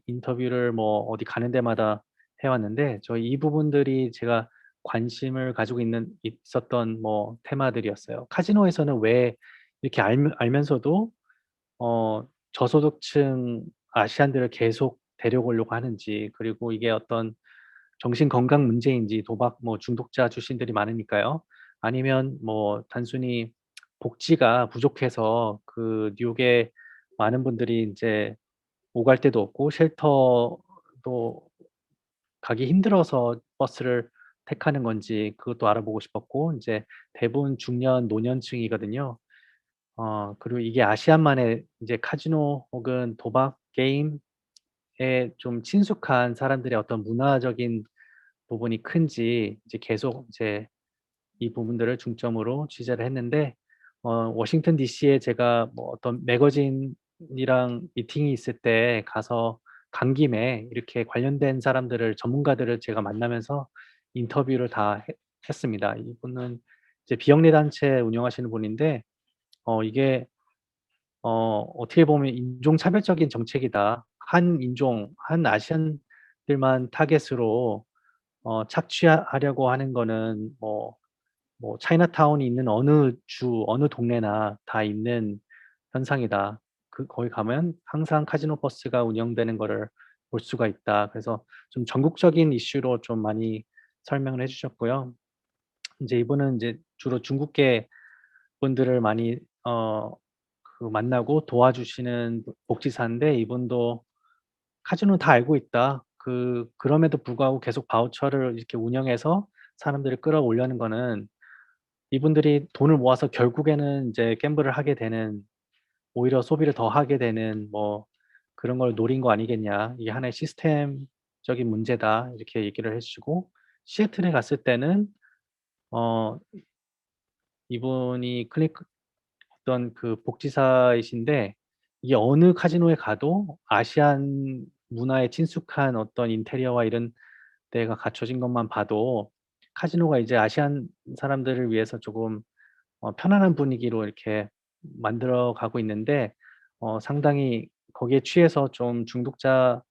인터뷰를 어디 가는 데마다 해 왔는데, 이 부분들이 제가 관심을 가지고 있었던 테마들이었어요. 카지노에서는 왜 이렇게 알면서도 저소득층 아시안들을 계속 데려오려고 하는지, 그리고 이게 어떤 정신 건강 문제인지, 도박 중독자 출신들이 많으니까요. 아니면 단순히 복지가 부족해서 뉴욕에 많은 분들이 인제 오갈 데도 없고 쉘터도 가기 힘들어서 버스를 택하는 건지, 그것도 알아보고 싶었고, 인제 대부분 중년 노년층이거든요. 그리고 이게 아시안만의 인제 카지노 혹은 도박 게임에 좀 친숙한 사람들의 어떤 문화적인 부분이 큰지, 이제 계속 이제 이 부분들을 중점으로 취재를 했는데, 워싱턴 DC에 제가 어떤 매거진이랑 미팅이 있을 때 가서 간 김에 이렇게 관련된 전문가들을 제가 만나면서 인터뷰를 다 했습니다. 이분은 이제 비영리 단체 운영하시는 분인데 이게 어떻게 보면 '인종차별적인 정책이다.' 한 인종, 한 아시안들만 타깃으로 착취하려고 하는 거는 차이나타운이 있는 어느 주, 어느 동네나 다 있는 현상이다. 거기 가면 항상 카지노 버스가 운영되는 거를 볼 수가 있다. 그래서 좀 전국적인 이슈로 좀 많이 설명을 해 주셨고요. 인제 이분은 인제 주로 중국계 분들을 많이 만나고 도와주시는 복지사인데, 이분도 "카지노는 다 알고 있다. 그럼에도 불구하고 계속 바우처를 이렇게 운영해서 사람들을 끌어올려는 거는 이분들이 돈을 모아서 결국에는 인제 갬블을 하게 되는, 오히려 소비를 더 하게 되는 그런 걸 노린 거 아니겠냐. 이게 하나의 시스템적인 문제다." 이렇게 얘기를 해 주시고, 시애틀에 갔을 때는 어 이분이 어떤 복지사이신데, 이게 어느 카지노에 가도 아시안 문화에 친숙한 어떤 인테리어와 이런 데가 갖춰진 것만 봐도 카지노가 이제 아시안 사람들을 위해서 조금 편안한 분위기로 이렇게 만들어 가고 있는데, 상당히 거기에 취해서 좀 중독자가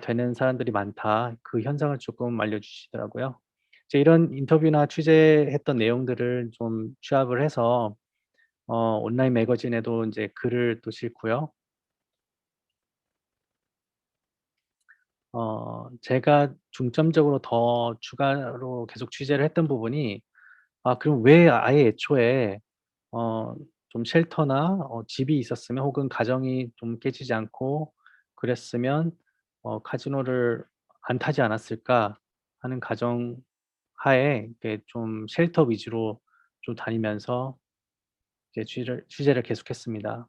되는 사람들이 많다. 그 현상을 조금 알려주시더라고요. 이제 이런 인터뷰나 취재했던 내용들을 좀 취합을 해서 온라인 매거진에도 인제 글을 또 싣고요. 제가 중점적으로 더 추가로 계속 취재를 했던 부분이, 그럼 왜 아예 애초에 어 좀 쉘터나 집이 있었으면, 혹은 가정이 좀 깨지지 않고 그랬으면 '카지노를 안 타지 않았을까.' 하는 가정하에 이렇게 좀 쉘터 위주로 좀 다니면서 이제 취재를 계속했습니다.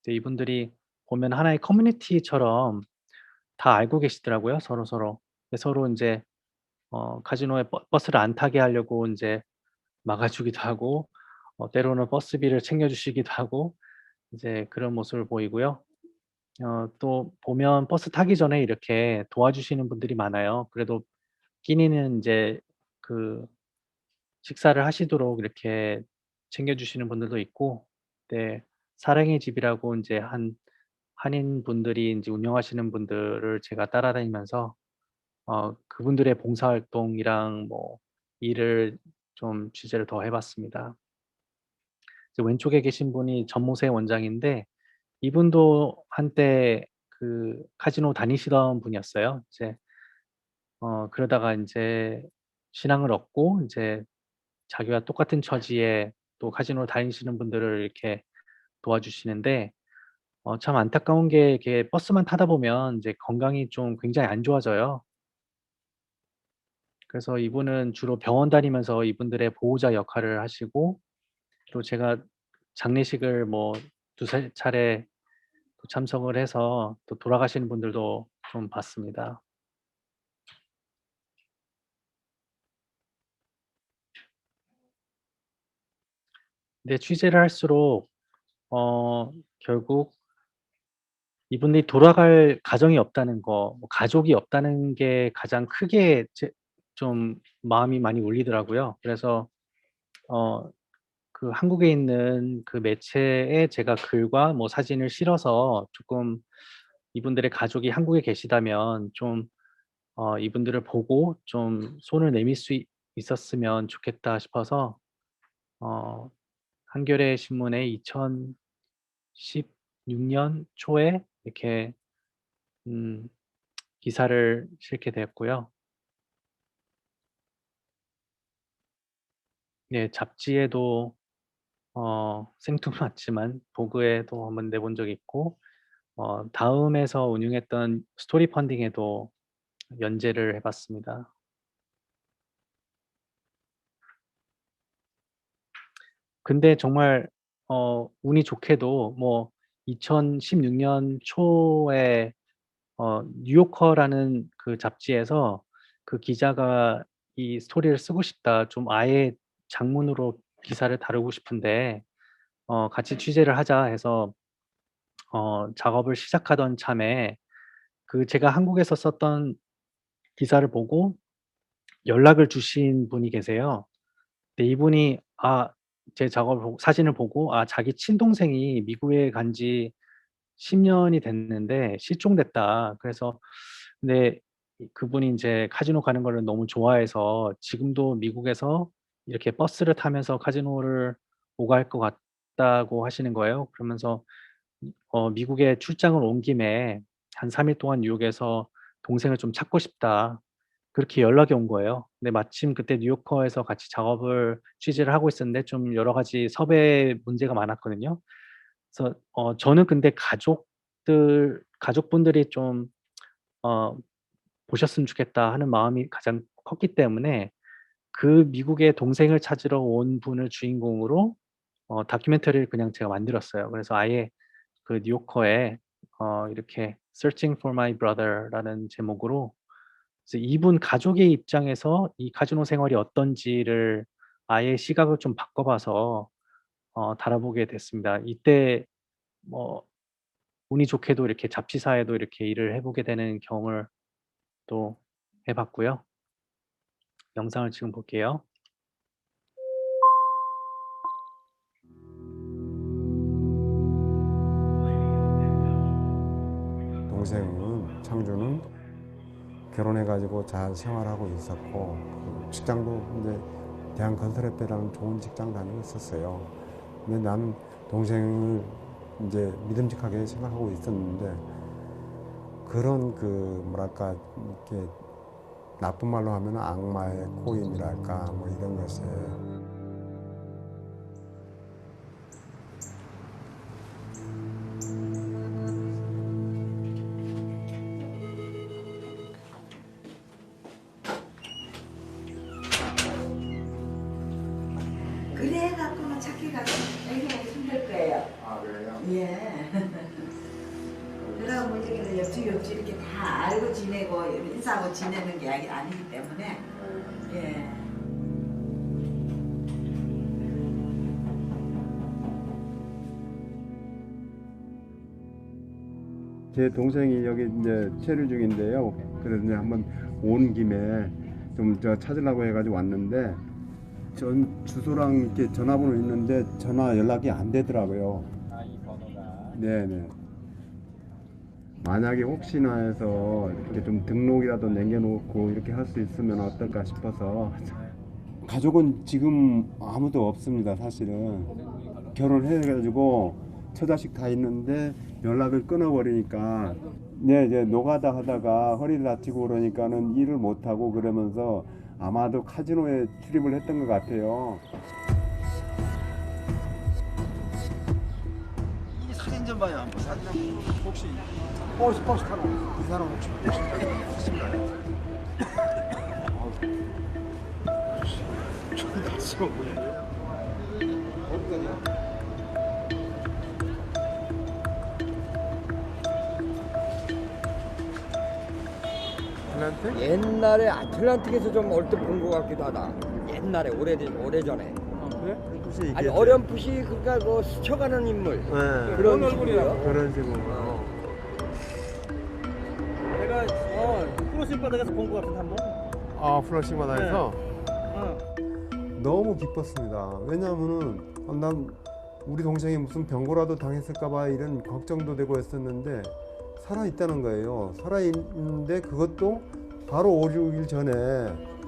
이제 이분들이 보면 하나의 커뮤니티처럼 다 알고 계시더라고요, 서로서로. 서로 인제 카지노에 버스를 안 타게 하려고 인제 막아 주기도 하고, 때로는 버스비를 챙겨 주시기도 하고, 이제 그런 모습을 보이고요. 또 보면 버스 타기 전에 이렇게 도와주시는 분들이 많아요. 그래도 끼니는 인제 그 식사를 하시도록 이렇게 챙겨 주시는 분들도 있고, 네, 사랑의 집이라고 인제 한인분들이 인제 운영하시는 분들을 제가 따라다니면서 그분들의 봉사활동이랑 일을 좀 취재를 더 해 봤습니다. 이제 왼쪽에 계신 분이 전모세 원장인데, 이분도 한때 카지노 다니시던 분이었어요. 이제 그러다가 인제 신앙을 얻고 인제 자기와 똑같은 처지에 또 카지노를 다니시는 분들을 이렇게 도와주시는데, 참 안타까운 게, 이렇게 버스만 타다 보면 이제 건강이 좀 굉장히 안 좋아져요. 그래서 이분은 주로 병원 다니면서 이분들의 보호자 역할을 하시고, 또 제가 장례식을 두세 차례 또 참석을 해서 또 돌아가시는 분들도 좀 봤습니다. 근데 취재를 할수록 결국 이분들이 돌아갈 가정이 없다는 거, 가족이 없다는 게 가장 크게 좀 마음이 많이 울리더라고요. 그래서 어 한국에 있는 그 매체에 제가 글과 사진을 실어서 조금, 이분들의 가족이 한국에 계시다면 좀 이분들을 보고 좀 손을 내밀 수 있었으면 좋겠다 싶어서 어 한겨레 신문에 2016년 초에 이렇게 음 기사를 실게 되었고요. 네, 잡지에도 생뚱맞지만 도그에도 한번 내본 적이 있고, 다음에서 운영했던 스토리 펀딩에도 연재를 해 봤습니다. 근데 정말 운이 좋게도 2016년 초에 뉴요커라는 그 잡지에서 그 기자가 "이 스토리를 쓰고 싶다. 좀 아예 장문으로 기사를 다루고 싶은데 같이 취재를 하자." 해서 작업을 시작하던 참에 제가 한국에서 썼던 기사를 보고 연락을 주신 분이 계세요. 근데 이분이 제 작업을 보고, 사진을 보고, 자기 친동생이 미국에 간지 10년이 됐는데 실종됐다. 그래서 근데 그분이 이제 카지노 가는 거를 너무 좋아해서 지금도 미국에서 이렇게 버스를 타면서 카지노를 오갈 것 같다고 하시는 거예요. 그러면서 미국에 출장을 온 김에 한 3일 동안 뉴욕에서 동생을 좀 찾고 싶다. 그렇게 연락이 온 거예요. 근데 마침 그때 뉴요커에서 같이 작업을 취재를 하고 있었는데 좀 여러 가지 섭외 문제가 많았거든요. 그래서 저는 근데 가족분들이 좀 어 '보셨으면 좋겠다.' 하는 마음이 가장 컸기 때문에 그 미국의 동생을 찾으러 온 분을 주인공으로 다큐멘터리를 그냥 제가 만들었어요. 그래서 아예 그 뉴요커에 이렇게 Searching for My Brother라는 제목으로 그래서 이분 가족의 입장에서 이 카지노 생활이 어떤지를 아예 시각을 좀 바꿔 봐서 다뤄보게 됐습니다. 이때 뭐 운이 좋게도 이렇게 잡지사에도 이렇게 일을 해 보게 되는 경험을 또 해 봤고요. 영상을 지금 볼게요. 동생은 창주는 결혼해가지고 잘 생활하고 있었고 그 직장도 이제 대한건설협회라는 좋은 직장 다니고 있었어요. 근데 나는 동생을 이제 믿음직하게 생각하고 있었는데 그런 그 뭐랄까 이렇게 나쁜 말로 하면 악마의 코임이랄까 뭐 이런 것에 그래 갖고는 찾기가 되게 힘들 거예요. 아 그래요? 예. 그러고 이제 옆집 이렇게 다 알고 지내고 인사하고 지내는 게 아니기 때문에 예. 제 동생이 여기 이제 체류 중인데요. 그래서 이제 한번 온 김에 좀 저 찾으려고 해가지고 왔는데 전 주소랑 이렇게 전화번호 있는데 전화 연락이 안 되더라고요. 이 번호가. 네네. 만약에 혹시나 해서 이렇게 좀 등록이라도 남겨놓고 이렇게 할 수 있으면 어떨까 싶어서. 가족은 지금 아무도 없습니다. 사실은 결혼해가지고 처자식 다 있는데 연락을 끊어버리니까 네 이제 노가다 하다가 허리를 다치고 그러니까는 일을 못 하고 그러면서 아마도 카지노에 출입을 했던 것 같아요. 이 사진 좀 봐요. 한번 사진 한번 혹시 버스 타러 이 사람 혹시 보신 적이 있을까요? 좀 낯설어 보여요. 어디까지요? 옛날에 아틀란틱에서 좀 올 때 본 것 같기도 하다. 옛날에 오래전에. 그래? 혹시 아니 어렴풋이 그러니까 그 스쳐가는 인물 네. 그런 얼굴이야. 그런 식으로. 내가 프로실 바닥에서 본 것 같은데 한번. 아 플러싱 바다에서 네. 너무 기뻤습니다. 왜냐하면은 난 우리 동생이 무슨 병고라도 당했을까봐 이런 걱정도 되고 했었는데 살아 있다는 거예요. 살아 있는데 그것도 바로 5, 6일 전에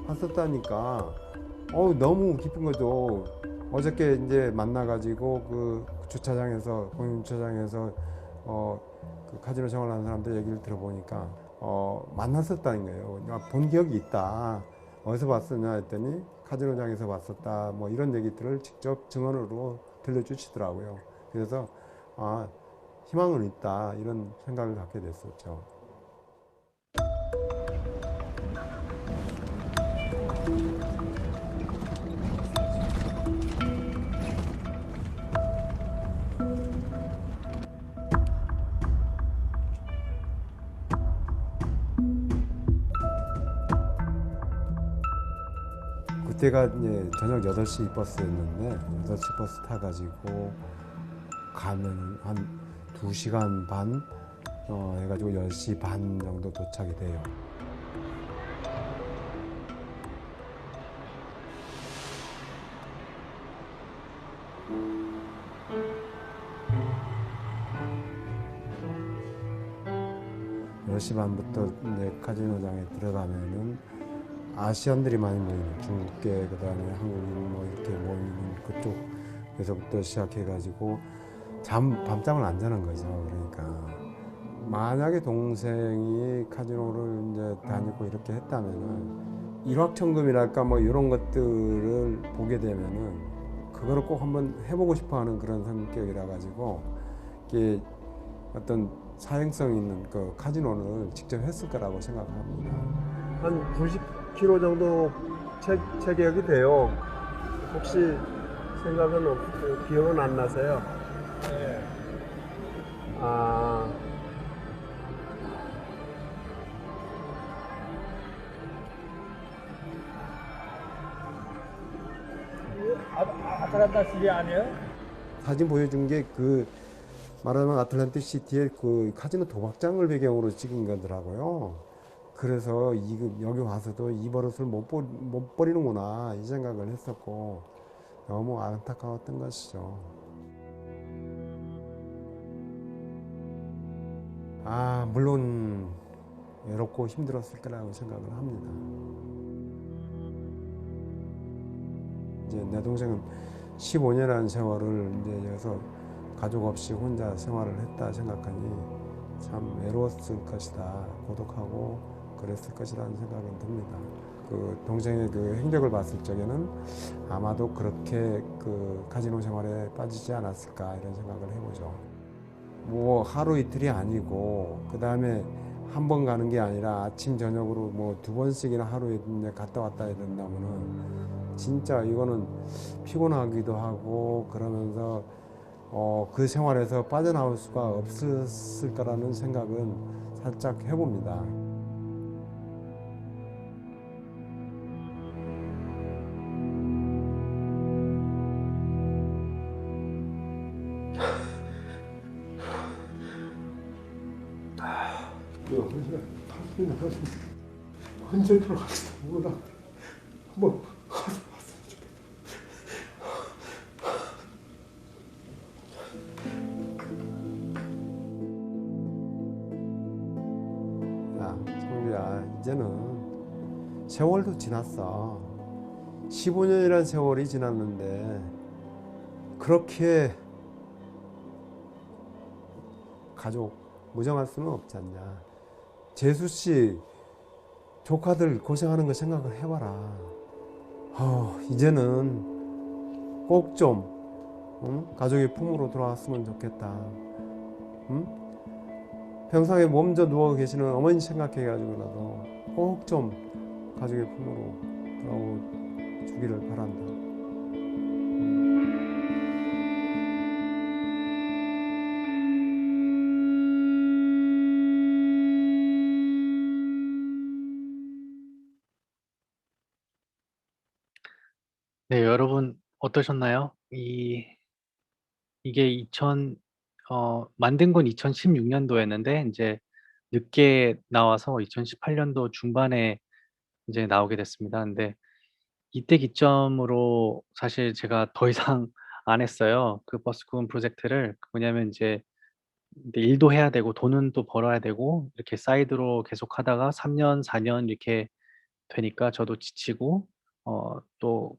왔었다니까 너무 기쁜 거죠. 어저께 이제 만나가지고 그 주차장에서 공영 주차장에서 그 카지노 생활하는 사람들 얘기를 들어보니까 만났었다는 거예요. 본 기억이 있다. 어디서 봤었냐 했더니 카지노장에서 봤었다. 뭐 이런 얘기들을 직접 증언으로 들려주시더라고요. 그래서 희망은 있다 이런 생각을 갖게 됐었죠. 그때가 이제 저녁 8시 버스였는데 8시 버스 타가지고 가면 한 2시간 반 해가지고 10시 반 정도 도착이 돼요. 5시 반부터 이제 카지노장에 들어가면은 아시안들이 많이 모이는 중국계 그다음에 한국인 뭐 이렇게 모이는 그쪽에서부터 시작해가지고 밤잠을 안 자는 거죠. 그러니까 만약에 동생이 카지노를 이제 다니고 이렇게 했다면은 일확천금이랄까 뭐 이런 것들을 보게 되면은 그거를 꼭 한번 해보고 싶어하는 그런 성격이라 가지고 이게 어떤 사행성 있는 그 카지노를 직접 했을 거라고 생각합니다. 한 90km 정도 체격이 돼요. 혹시 기억은 안 나세요? 네. 아틀란타 시리 아니에요? 사진 보여준 게 그 말하는 아틀란틱 시티의 그 카지노 도박장을 배경으로 찍은 거더라고요. 그래서 여기 와서도 이 버릇을 못 버리는구나 이 생각을 했었고 너무 안타까웠던 것이죠. 물론 외롭고 힘들었을 거라고 생각을 합니다. 이제 내 동생은 15년이라는 세월을 이제 여기서 가족 없이 혼자 생활을 했다 생각하니 참 외로웠을 것이다, 고독하고 그랬을 것이라는 생각은 듭니다. 그 동생의 그 행적을 봤을 적에는 아마도 그렇게 그 카지노 생활에 빠지지 않았을까 이런 생각을 해보죠. 뭐 하루 이틀이 아니고 그 다음에 한 번 가는 게 아니라 아침 저녁으로 뭐 2번씩이나 하루에 이제 갔다 왔다 해야 된다면은 진짜 이거는 피곤하기도 하고 그러면서 그 생활에서 빠져나올 수가 없었을 거라는 생각은 살짝 해봅니다. 언제 들어갈지도 몰라. 한번 가서 봤으면 좋겠다. 야, 성규야, 이제는 세월도 지났어. 15년이라는 세월이 지났는데 그렇게 가족 무정할 수는 없지 않냐. 재수 씨 조카들 고생하는 거 생각을 해봐라. 이제는 꼭 좀 가족의 품으로 돌아왔으면 좋겠다. 평상에 몸져 누워 계시는 어머니 생각해가지고라도 꼭 좀 가족의 품으로 돌아오 주기를 바란다. 네, 여러분 어떠셨나요? 이게 만든 건 2016년도였는데 이제 늦게 나와서 2018년도 중반에 이제 나오게 됐습니다. 근데 이때 기점으로 사실 제가 더 이상 안 했어요. 그 버스군 프로젝트를. 뭐냐면 이제 근데 일도 해야 되고 돈은 또 벌어야 되고 이렇게 사이드로 계속 하다가 3 년, 4년 이렇게 되니까 저도 지치고 또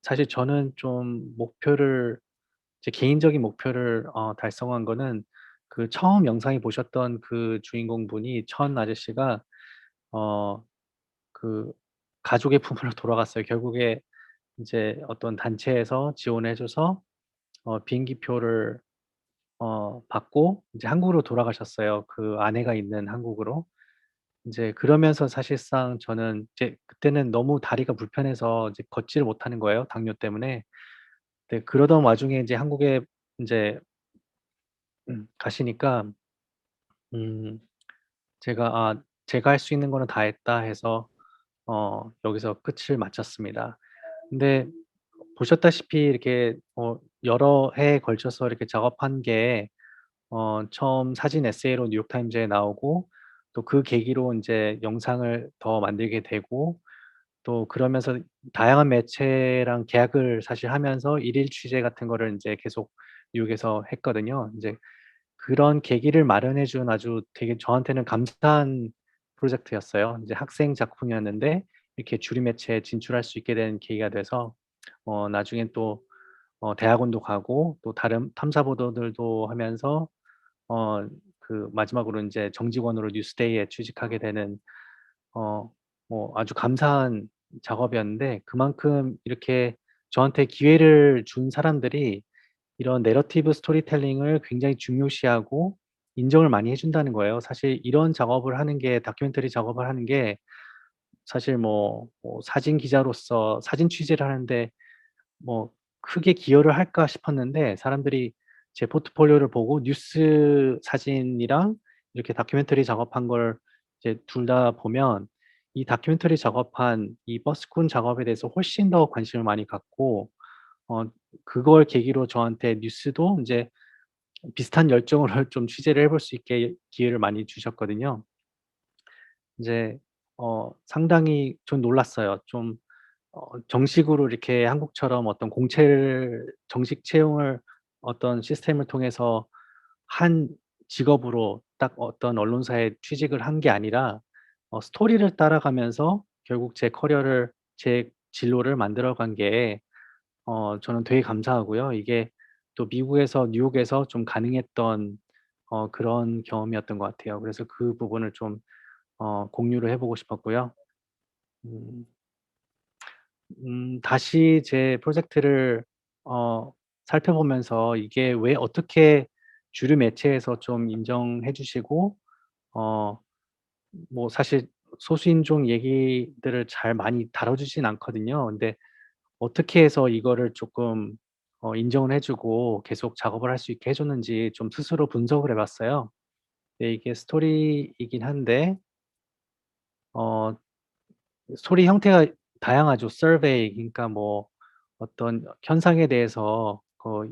사실 저는 좀 제 개인적인 목표를 달성한 거는 그 처음 영상에 보셨던 그 주인공분이 천 아저씨가 어 그 가족의 품으로 돌아갔어요. 결국에 인제 어떤 단체에서 지원해 줘서 비행기표를 받고 이제 한국으로 돌아가셨어요. 그 아내가 있는 한국으로. 인제 그러면서 사실상 저는 이제 그때는 너무 다리가 불편해서 이제 걷지를 못하는 거예요, 당뇨 때문에. 네, 그러던 와중에 인제 한국에 인제 가시니까 음 제가 할 수 있는 거는 다 했다 해서 여기서 끝을 마쳤습니다. 근데 보셨다시피 이렇게 여러 해에 걸쳐서 이렇게 작업한 게 처음 사진 에세이로 뉴욕타임즈에 나오고 또 그 계기로 인제 영상을 더 만들게 되고 또 그러면서 다양한 매체랑 계약을 사실 하면서 일일 취재 같은 거를 인제 계속 뉴욕에서 했거든요. 인제 그런 계기를 마련해 준 아주 되게 저한테는 감사한 프로젝트였어요. 이제 학생 작품이었는데 이렇게 주류 매체에 진출할 수 있게 된 계기가 돼서 나중엔 또 대학원도 가고 또 다른 탐사 보도들도 하면서 그 마지막으로 인제 정직원으로 뉴스데이에 취직하게 되는 어 아주 감사한 작업이었는데, 그만큼 이렇게 저한테 기회를 준 사람들이 이런 내러티브 스토리텔링을 굉장히 중요시하고 인정을 많이 해 준다는 거예요. 사실 이런 작업을 하는 게, 다큐멘터리 작업을 하는 게 사실 사진 기자로서 사진 취재를 하는데 뭐 크게 기여를 할까 싶었는데, 사람들이 제 포트폴리오를 보고 뉴스 사진이랑 이렇게 다큐멘터리 작업한 걸 이제 둘 다 보면 이 다큐멘터리 작업한 이 버스군 작업에 대해서 훨씬 더 관심을 많이 갖고 어 그걸 계기로 저한테 뉴스도 인제 비슷한 열정으로 좀 취재를 해볼 수 있게 기회를 많이 주셨거든요. 인제 상당히 전 놀랐어요. 좀 정식으로 이렇게 한국처럼 어떤 공채를 정식 채용을 어떤 시스템을 통해서 한 직업으로 딱 어떤 언론사에 취직을 한 게 아니라 스토리를 따라가면서 결국 제 커리어를, 제 진로를 만들어 간 게 저는 되게 감사하고요. 이게 또 미국에서, 뉴욕에서 좀 가능했던 그런 경험이었던 것 같아요. 그래서 그 부분을 좀 공유를 해 보고 싶었고요. 음. 다시 제 프로젝트를 어 살펴보면서 이게 왜 어떻게 주류 매체에서 좀 인정해 주시고 어 사실 소수인종 얘기들을 잘 많이 다뤄 주진 않거든요. 근데 어떻게 해서 이거를 쪼끔 인정을 해 주고 계속 작업을 할 수 있게 해 줬는지 좀 스스로 분석을 해 봤어요. 네, 이게 스토리이긴 한데 어 소리 형태가 다양하죠. 서베이, 그러니까 어떤 현상에 대해서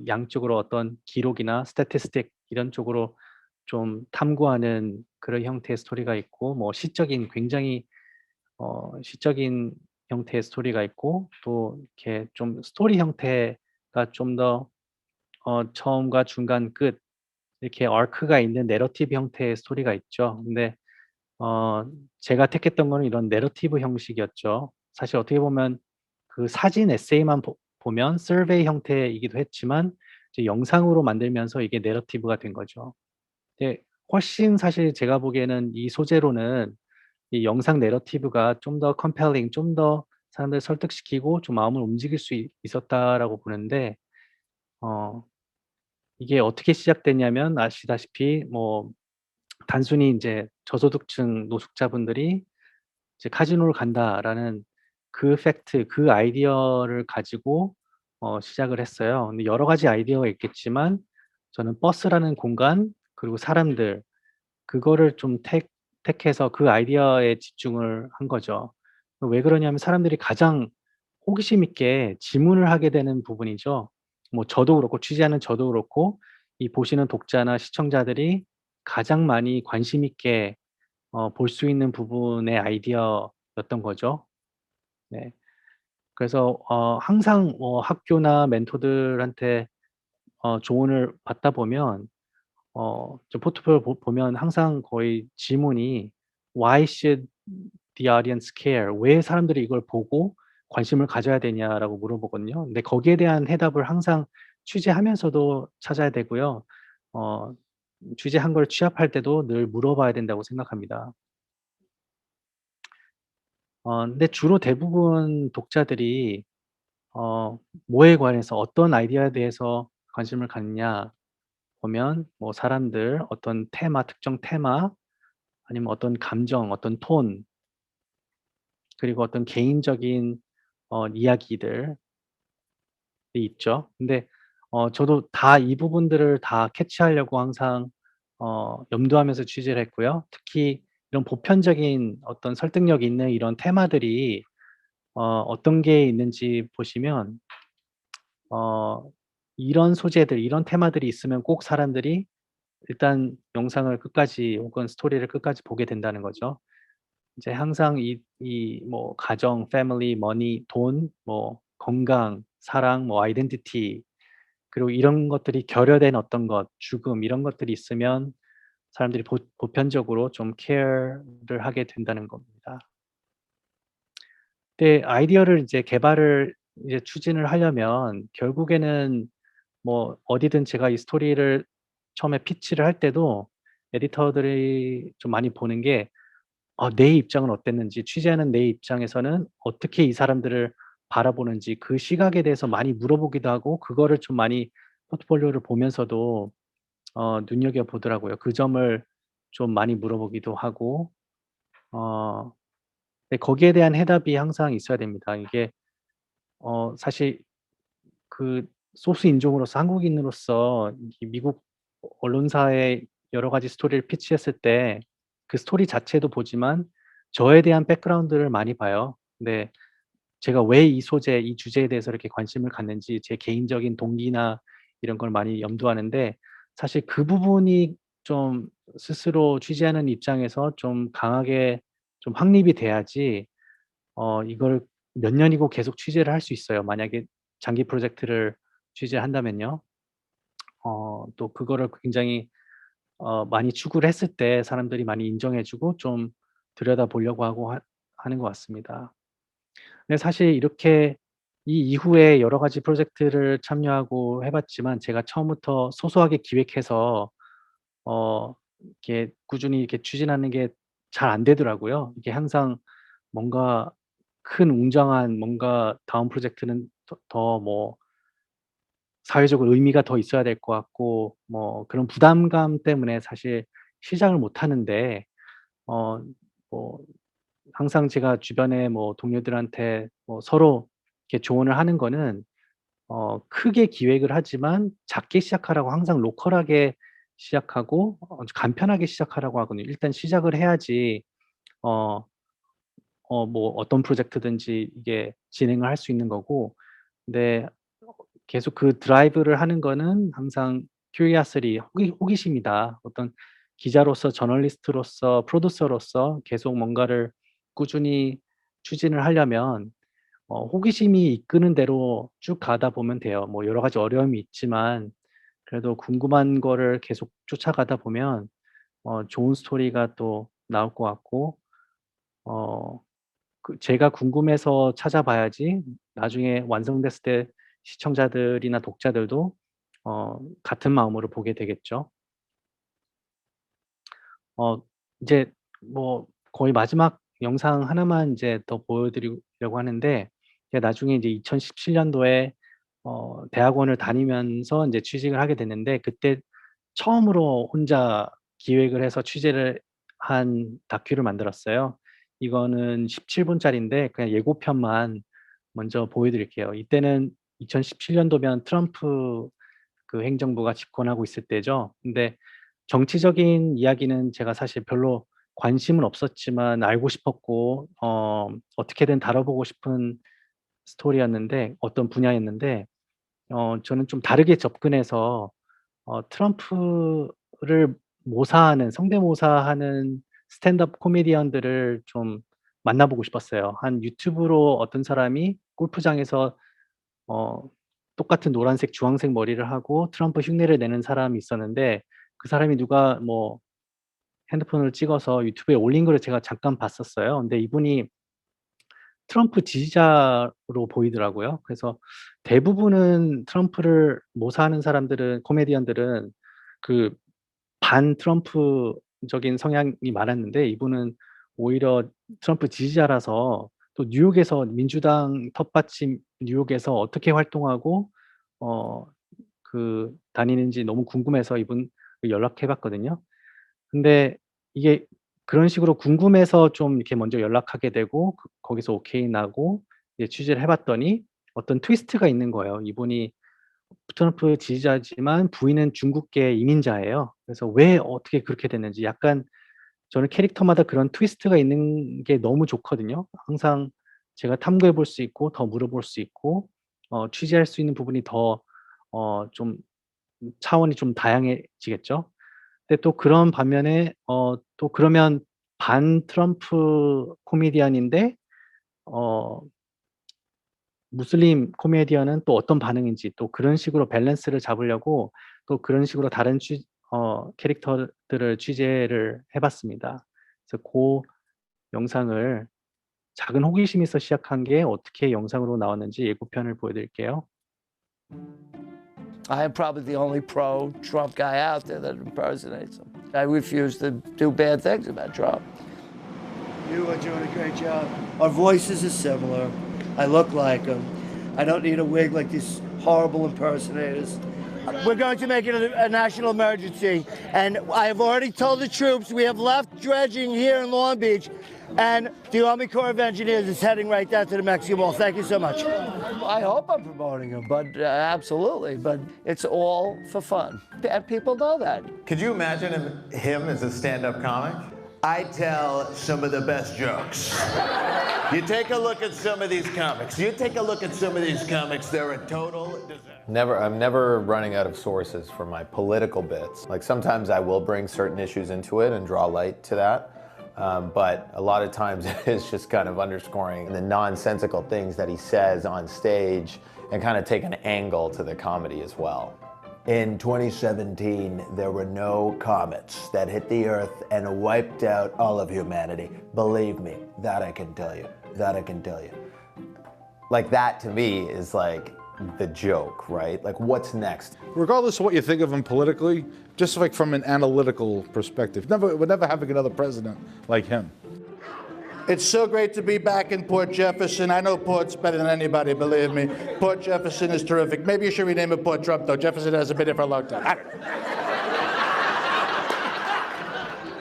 양쪽으로 어떤 기록이나 스태티스틱 이런 쪽으로 좀 탐구하는 그런 형태의 스토리가 있고, 시적인, 굉장히 시적인 형태의 스토리가 있고, 또 이렇게 좀 스토리 형태가 좀 더 처음과 중간 끝 이렇게 아크가 있는 내러티브 형태의 스토리가 있죠. 근데 어 제가 택했던 거는 이런 내러티브 형식이었죠. 사실 어떻게 보면 그 사진 에세이만 보면 서베이 형태이기도 했지만 이제 영상으로 만들면서 이게 내러티브가 된 거죠. 근데 훨씬 사실 제가 보기에는 이 소재로는 이 영상 내러티브가 좀 더 컴펠링, 좀 더 사람들을 설득시키고 좀 마음을 움직일 수 있었다라고 보는데, 어 이게 어떻게 시작됐냐면 아시다시피 단순히 인제 저소득층 노숙자분들이 이제 '카지노를 간다.'라는 그 팩트, 그 아이디어를 가지고 시작을 했어요. 근데 여러 가지 아이디어가 있겠지만 저는 버스라는 공간, 그리고 사람들, 그거를 좀 택해서 그 아이디어에 집중을 한 거죠. 왜 그러냐면 사람들이 가장 호기심 있게 질문을 하게 되는 부분이죠. 저도 그렇고, 취재하는 저도 그렇고, 이 보시는 독자나 시청자들이 가장 많이 관심 있게 볼 수 있는 부분의 아이디어였던 거죠. 네. 그래서 항상 학교나 멘토들한테 조언을 받다 보면 저 포트폴리오 보면 항상 거의 질문이 "Why should the audience care?" "왜 사람들이 이걸 보고 관심을 가져야 되냐?"라고 물어보거든요. 근데 거기에 대한 해답을 항상 취재하면서도 찾아야 되고요. 어 취재한 걸 취합할 때도 늘 물어봐야 된다고 생각합니다. 근데 주로 대부분 독자들이 뭐에 관해서 어떤 아이디어에 대해서 관심을 갖느냐 보면, 사람들, 어떤 테마, 특정 테마, 아니면 어떤 감정, 어떤 톤, 그리고 어떤 개인적인 이야기들이 있죠. 근데 저도 다 이 부분들을 다 캐치하려고 항상 염두하면서 취재를 했고요. 특히 이런 보편적인 어떤 설득력 있는 이런 테마들이 어떤 게 있는지 보시면 어 이런 소재들, 이런 테마들이 있으면 꼭 사람들이 일단 영상을 끝까지, 혹은 스토리를 끝까지 보게 된다는 거죠. 이제 항상 가정, 패밀리, 머니, 돈, 건강, 사랑, 아이덴티티, 그리고 이런 것들이 결여된 어떤 것, 죽음 이런 것들이 있으면 사람들이 보편적으로 좀 케어를 하게 된다는 겁니다. 근데 아이디어를 이제 개발을 이제 추진을 하려면 결국에는 뭐 어디든 제가 이 스토리를 처음에 피치를 할 때도 에디터들이 좀 많이 보는 게 내 입장은 어땠는지, 취재하는 내 입장에서는 어떻게 이 사람들을 바라보는지 그 시각에 대해서 많이 물어보기도 하고 그거를 좀 많이 포트폴리오를 보면서도 눈여겨보더라고요. 그 점을 좀 많이 물어보기도 하고 어 네, 거기에 대한 해답이 항상 있어야 됩니다. 이게 사실 그 소수 인종으로서 한국인으로서 이 미국 언론사에 여러 가지 스토리를 피치했을 때 그 스토리 자체도 보지만 저에 대한 백그라운드를 많이 봐요. 근데 제가 왜 이 소재, 이 주제에 대해서 이렇게 관심을 갖는지 제 개인적인 동기나 이런 걸 많이 염두하는데 사실 그 부분이 좀 스스로 취재하는 입장에서 좀 강하게 좀 확립이 돼야지 이걸 몇 년이고 계속 취재를 할 수 있어요. 만약에 장기 프로젝트를 취재한다면요. 또 그거를 굉장히 많이 추구를 했을 때 사람들이 많이 인정해 주고 좀 들여다보려고 하고 하는 것 같습니다. 근데 사실 이렇게 이 이후에 여러 가지 프로젝트를 참여하고 해 봤지만 제가 처음부터 소소하게 기획해서 이렇게 꾸준히 이렇게 추진하는 게 잘 안 되더라고요. 이게 항상 뭔가 큰 웅장한 뭔가 다음 프로젝트는 더 뭐 사회적으로 의미가 더 있어야 될 것 같고 뭐 그런 부담감 때문에 사실 시작을 못 하는데 어 뭐 항상 제가 주변에 뭐 동료들한테 뭐 서로 이렇게 조언을 하는 거는 크게 기획을 하지만 작게 시작하라고 항상 로컬하게 시작하고 간편하게 시작하라고 하거든요. 일단 시작을 해야지 어 뭐 어떤 프로젝트든지 이게 진행을 할 수 있는 거고 근데 계속 그 드라이브를 하는 거는 항상 curiosity 호기심이다. 어떤 기자로서 저널리스트로서 프로듀서로서 계속 뭔가를 꾸준히 추진을 하려면 호기심이 이끄는 대로 쭉 가다 보면 돼요. 뭐 여러 가지 어려움이 있지만 그래도 궁금한 거를 계속 쫓아가다 보면 좋은 스토리가 또 나올 것 같고 어 제가 궁금해서 찾아봐야지 나중에 완성됐을 때 시청자들이나 독자들도 같은 마음으로 보게 되겠죠. 어 이제 뭐 거의 마지막 영상 하나만 이제 더 보여드리려고 하는데 제가 나중에 이제 2017 년도에 대학원을 다니면서 인제 취직을 하게 됐는데 그때 처음으로 혼자 기획을 해서 취재를 한 다큐를 만들었어요. 이거는 17 분짜리인데 그냥 예고편만 먼저 보여드릴게요. 이때는 2017 년도면 트럼프 그 행정부가 집권하고 있을 때죠. 근데 정치적인 이야기는 제가 사실 별로 관심은 없었지만 알고 싶었고 어떻게든 다뤄보고 싶은 스토리였는데 어떤 분야였는데 저는 좀 다르게 접근해서 트럼프를 모사하는 성대모사하는 스탠드업 코미디언들을 좀 만나보고 싶었어요. 한 유튜브로 어떤 사람이 골프장에서 어 똑같은 노란색 주황색 머리를 하고 트럼프 흉내를 내는 사람이 있었는데 그 사람이 누가 뭐 핸드폰으로 찍어서 유튜브에 올린 거를 제가 잠깐 봤었어요. 근데 이분이 트럼프 지지자로 보이더라고요. 그래서 대부분은 트럼프를 모사하는 사람들은 코미디언들은 그 반 트럼프적인 성향이 많았는데 이분은 오히려 트럼프 지지자라서 또 뉴욕에서 민주당 텃밭인 뉴욕에서 어떻게 활동하고 어 다니는지 너무 궁금해서 이분 연락해 봤거든요. 근데 이게 그런 식으로 궁금해서 좀 이렇게 먼저 연락하게 되고 거기서 오케이 나고 이제 취재를 해 봤더니 어떤 트위스트가 있는 거예요. 이분이 트럼프 지지자지만 부인은 중국계 이민자예요. 그래서 왜 어떻게 그렇게 됐는지 약간 저는 캐릭터마다 그런 트위스트가 있는 게 너무 좋거든요. 항상 제가 탐구해 볼 수 있고 더 물어볼 수 있고 취재할 수 있는 부분이 더 좀 차원이 좀 다양해지겠죠. 근데 또 그런 반면에 또 그러면 반 트럼프 코미디언인데 어 무슬림 코미디언은 또 어떤 반응인지 또 그런 식으로 밸런스를 잡으려고 또 그런 식으로 다른 캐릭터들을 취재를 해 봤습니다. 그래서 고 영상을 작은 호기심에서 시작한 게 어떻게 영상으로 나왔는지 예고편을 보여드릴게요. I am probably the only pro-Trump guy out there that impersonates him. I refuse to do bad things about Trump. You are doing a great job. Our voices are similar. I look like him. I don't need a wig like these horrible impersonators. We're going to make it a national emergency. And I have already told the troops we have left dredging here in Long Beach. And the Army Corps of Engineers is heading right down to the Mexican Wall. Thank you so much. I hope I'm promoting him, but absolutely. But it's all for fun. And people know that. Could you imagine him as a stand-up comic? I tell some of the best jokes. You take a look at some of these comics. They're a total disaster. I'm never running out of sources for my political bits. Like sometimes I will bring certain issues into it and draw light to that. But a lot of times it is just kind of underscoring the nonsensical things that he says on stage and kind of take an angle to the comedy as well. In 2017, there were no comets that hit the Earth and wiped out all of humanity. Believe me, that I can tell you. Like that to me is like the joke, right? Like what's next? Regardless of what you think of him politically, just like from an analytical perspective, we're never having another president like him. It's so great to be back in Port Jefferson. I know Port's better than anybody, believe me. Port Jefferson is terrific. Maybe you should rename it Port Trump, though. Jefferson hasn't been here for a long time.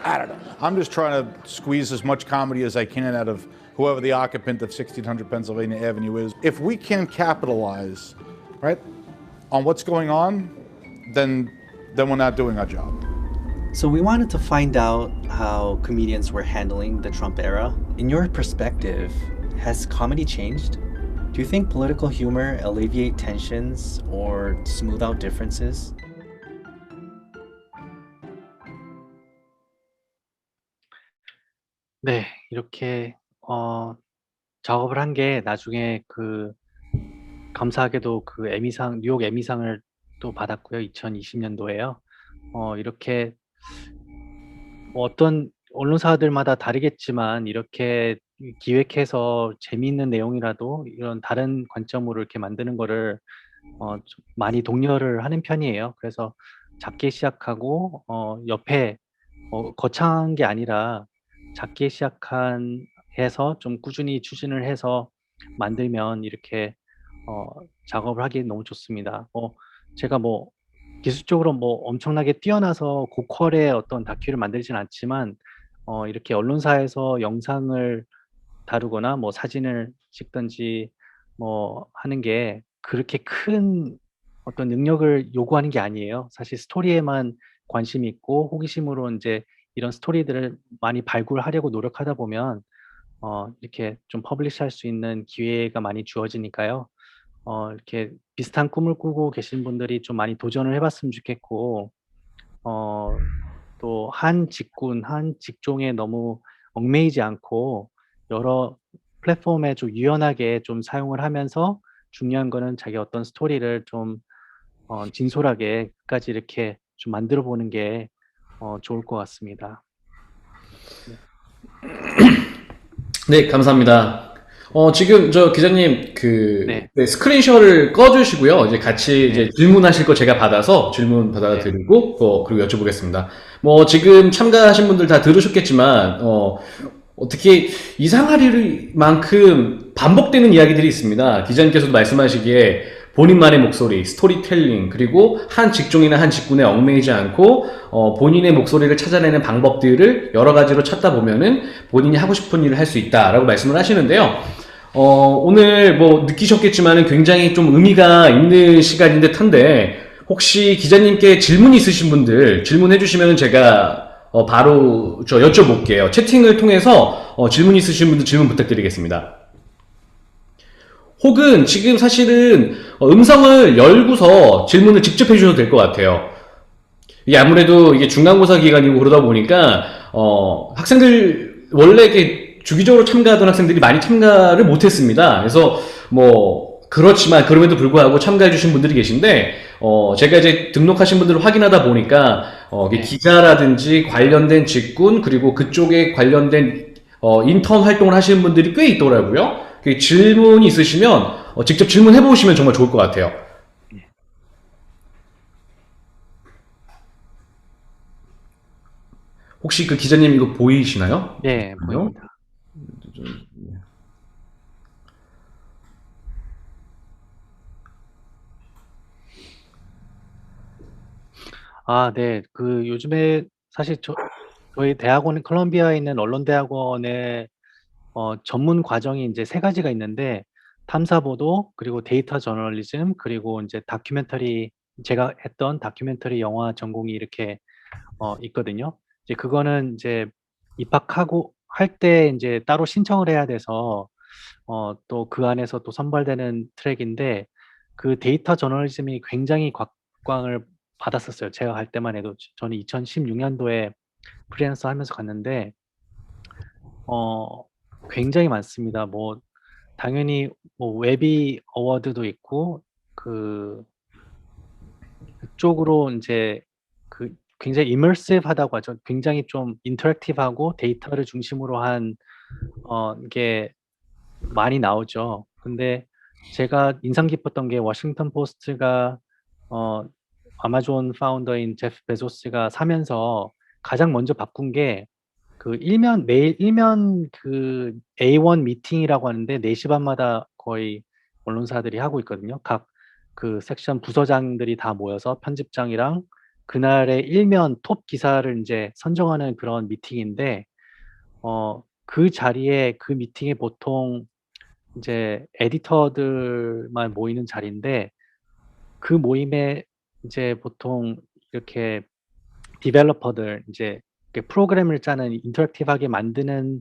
I don't know. I'm just trying to squeeze as much comedy as I can out of whoever the occupant of 1600 Pennsylvania Avenue is. If we can capitalize, right, on what's going on, then we're not doing our job. So we wanted to find out how comedians were handling the Trump era. In your perspective, has comedy changed? Do you think political humor alleviate tensions or smooth out differences? 네, 이렇게 작업을 한 게 나중에 감사하게도 뉴욕 에미상을 또 받았고요. 2020년도에요. 이렇게 어떤 언론사들마다 다르겠지만 이렇게 기획해서 재미있는 내용이라도 이런 다른 관점으로 이렇게 만드는 거를 좀 많이 독려를 하는 편이에요. 그래서 작게 시작하고 옆에 거창한 게 아니라 작게 해서 좀 꾸준히 추진을 해서 만들면 이렇게 작업을 하기 너무 좋습니다. 제가 기술적으로 엄청나게 뛰어나서 고퀄의 어떤 다큐를 만들진 않지만 이렇게 언론사에서 영상을 다루거나 사진을 찍든지 하는 게 그렇게 큰 어떤 능력을 요구하는 게 아니에요. 사실 스토리에만 관심이 있고 호기심으로 이제 이런 스토리들을 많이 발굴하려고 노력하다 보면 이렇게 좀 퍼블리시할 수 있는 기회가 많이 주어지니까요. 이렇게 비슷한 꿈을 꾸고 계신 분들이 좀 많이 도전을 해봤으면 좋겠고, 또 한 직종에 너무 얽매이지 않고 여러 플랫폼에 좀 유연하게 좀 사용을 하면서 중요한 거는 자기 어떤 스토리를 좀 진솔하게 끝까지 이렇게 좀 만들어 보는 게 좋을 것 같습니다. 네, 감사합니다. 지금 기자님 네. 스크린샷을 꺼주시고요. 이제 같이 이제 질문하실 거 제가 받아서 질문 받아드리고 그리고 여쭤보겠습니다. 지금 참가하신 분들 다 들으셨겠지만 어떻게 이상하리만큼 반복되는 이야기들이 있습니다. 기자님께서도 말씀하시기에 본인만의 목소리, 스토리텔링, 그리고 한 직종이나 한 직군에 얽매이지 않고 본인의 목소리를 찾아내는 방법들을 여러 가지로 찾다 보면은 본인이 하고 싶은 일을 할 수 있다라고 말씀을 하시는데요. 오늘 느끼셨겠지만은 굉장히 좀 의미가 있는 시간인 듯한데 혹시 기자님께 질문 있으신 분들 질문해 주시면 제가 바로 여쭤볼게요. 채팅을 통해서 질문 있으신 분들 질문 부탁드리겠습니다. 혹은 지금 사실은 음성을 열고서 질문을 직접 해주셔도 될 것 같아요. 이게 아무래도 이게 중간고사 기간이고 그러다 보니까 학생들 원래 이렇게 주기적으로 참가하던 학생들이 많이 참가를 못했습니다. 그래서 그렇지만 그럼에도 불구하고 참가해 주신 분들이 계신데 제가 이제 등록하신 분들을 확인하다 보니까 네. 기자라든지 관련된 직군 그리고 그쪽에 관련된 인턴 활동을 하시는 분들이 꽤 있더라고요. 그 질문이 있으시면 직접 질문해 보시면 정말 좋을 것 같아요. 혹시 그 기자님 이거 보이시나요? 네, 잠깐만요. 보입니다. 아, 네. 그 요즘에 사실 저희 대학원 콜롬비아에 있는 언론대학원의 전문 과정이 이제 세 가지가 있는데 탐사보도, 그리고 데이터 저널리즘, 그리고 이제 다큐멘터리 제가 했던 다큐멘터리 영화 전공이 이렇게 있거든요. 이제 그거는 이제 입학하고 할 때 이제 따로 신청을 해야 돼서 또 그 안에서 또 선발되는 트랙인데 그 데이터 저널리즘이 굉장히 곽광을 받았었어요. 제가 갈 때만 해도 저는 2016년도에 프리랜서 하면서 갔는데 굉장히 많습니다. 뭐 당연히 뭐 웨비 어워드도 있고 그쪽으로 인제 그 굉장히 immersive하다고 하죠. 굉장히 좀 인터랙티브하고 데이터를 중심으로 한 이게 많이 나오죠. 근데 제가 인상 깊었던 게 워싱턴 포스트가 아마존 파운더인 제프 베조스가 사면서 가장 먼저 바꾼 게 그 매일 일면 그 A1 미팅이라고 하는데 4시 반마다 거의 언론사들이 하고 있거든요. 각 그 섹션 부서장들이 다 모여서 편집장이랑 그날의 일면 톱 기사를 인제 선정하는 그런 미팅인데 그 자리에 그 미팅에 보통 이제 에디터들만 모이는 자리인데 그 모임에 이제 보통 이렇게 디벨로퍼들 이제 이렇게 프로그램을 짜는 인터랙티브하게 만드는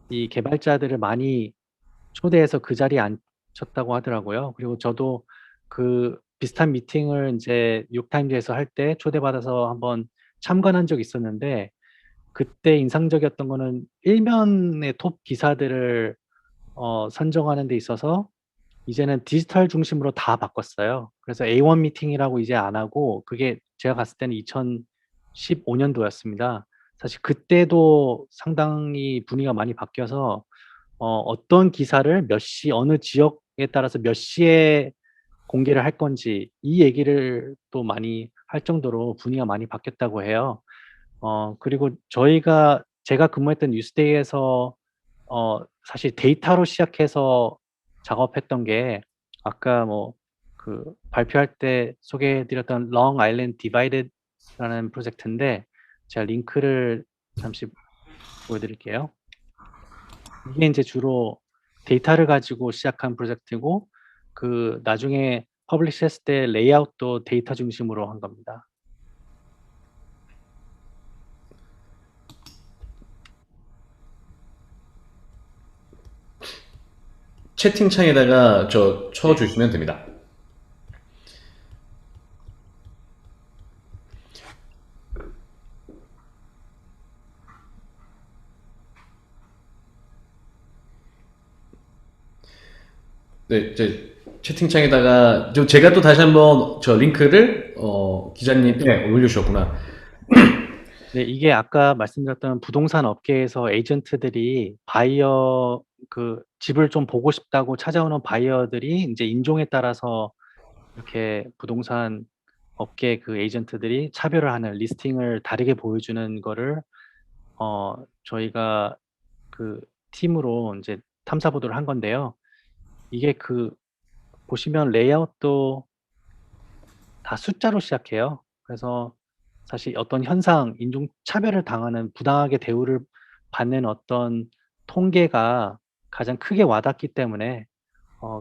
이 개발자들을 많이 초대해서 그 자리에 앉혔다고 하더라고요. 그리고 저도 그 비슷한 미팅을 인제 뉴욕타임즈에서 할 때 초대받아서 한번 참관한 적이 있었는데 그때 인상적이었던 거는 일면의 톱 기사들을 선정하는 데 있어서 이제는 디지털 중심으로 다 바꿨어요. 그래서 A1 미팅이라고 이제 안 하고 그게 제가 갔을 때는 2015년도였습니다. 사실 그때도 상당히 분위기가 많이 바뀌어서 어떤 기사를 몇 시 어느 지역에 따라서 몇 시에 공개를 할 건지 이 얘기를 또 많이 할 정도로 분위기가 많이 바뀌었다고 해요. 그리고 제가 근무했던 뉴스데이에서 사실 데이터로 시작해서 작업했던 게 아까 뭐 그 발표할 때 소개해 드렸던 롱 아일랜드 디바이드라는 프로젝트인데 제가 링크를 잠시 보여 드릴게요. 이게 인제 주로 데이터를 가지고 시작한 프로젝트고 그 나중에 퍼블리시 했을 때 레이아웃도 데이터 중심으로 한 겁니다. 채팅창에다가 쳐 주시면 됩니다. 네, 이제 채팅창에다가 제가 또 다시 한번 저 링크를 기자님 올려주셨구나. 네, 이게 아까 말씀드렸던 부동산 업계에서 에이전트들이 그 집을 좀 보고 싶다고 찾아오는 바이어들이 인제 인종에 따라서 이렇게 부동산 업계 그 에이전트들이 차별을 하는 리스팅을 다르게 보여주는 거를 저희가 그 팀으로 인제 탐사 보도를 한 건데요. 이게 보시면 레이아웃도 다 숫자로 시작해요. 그래서 사실 어떤 현상, 인종 차별을 당하는 부당하게 대우를 받는 어떤 통계가 가장 크게 와닿기 때문에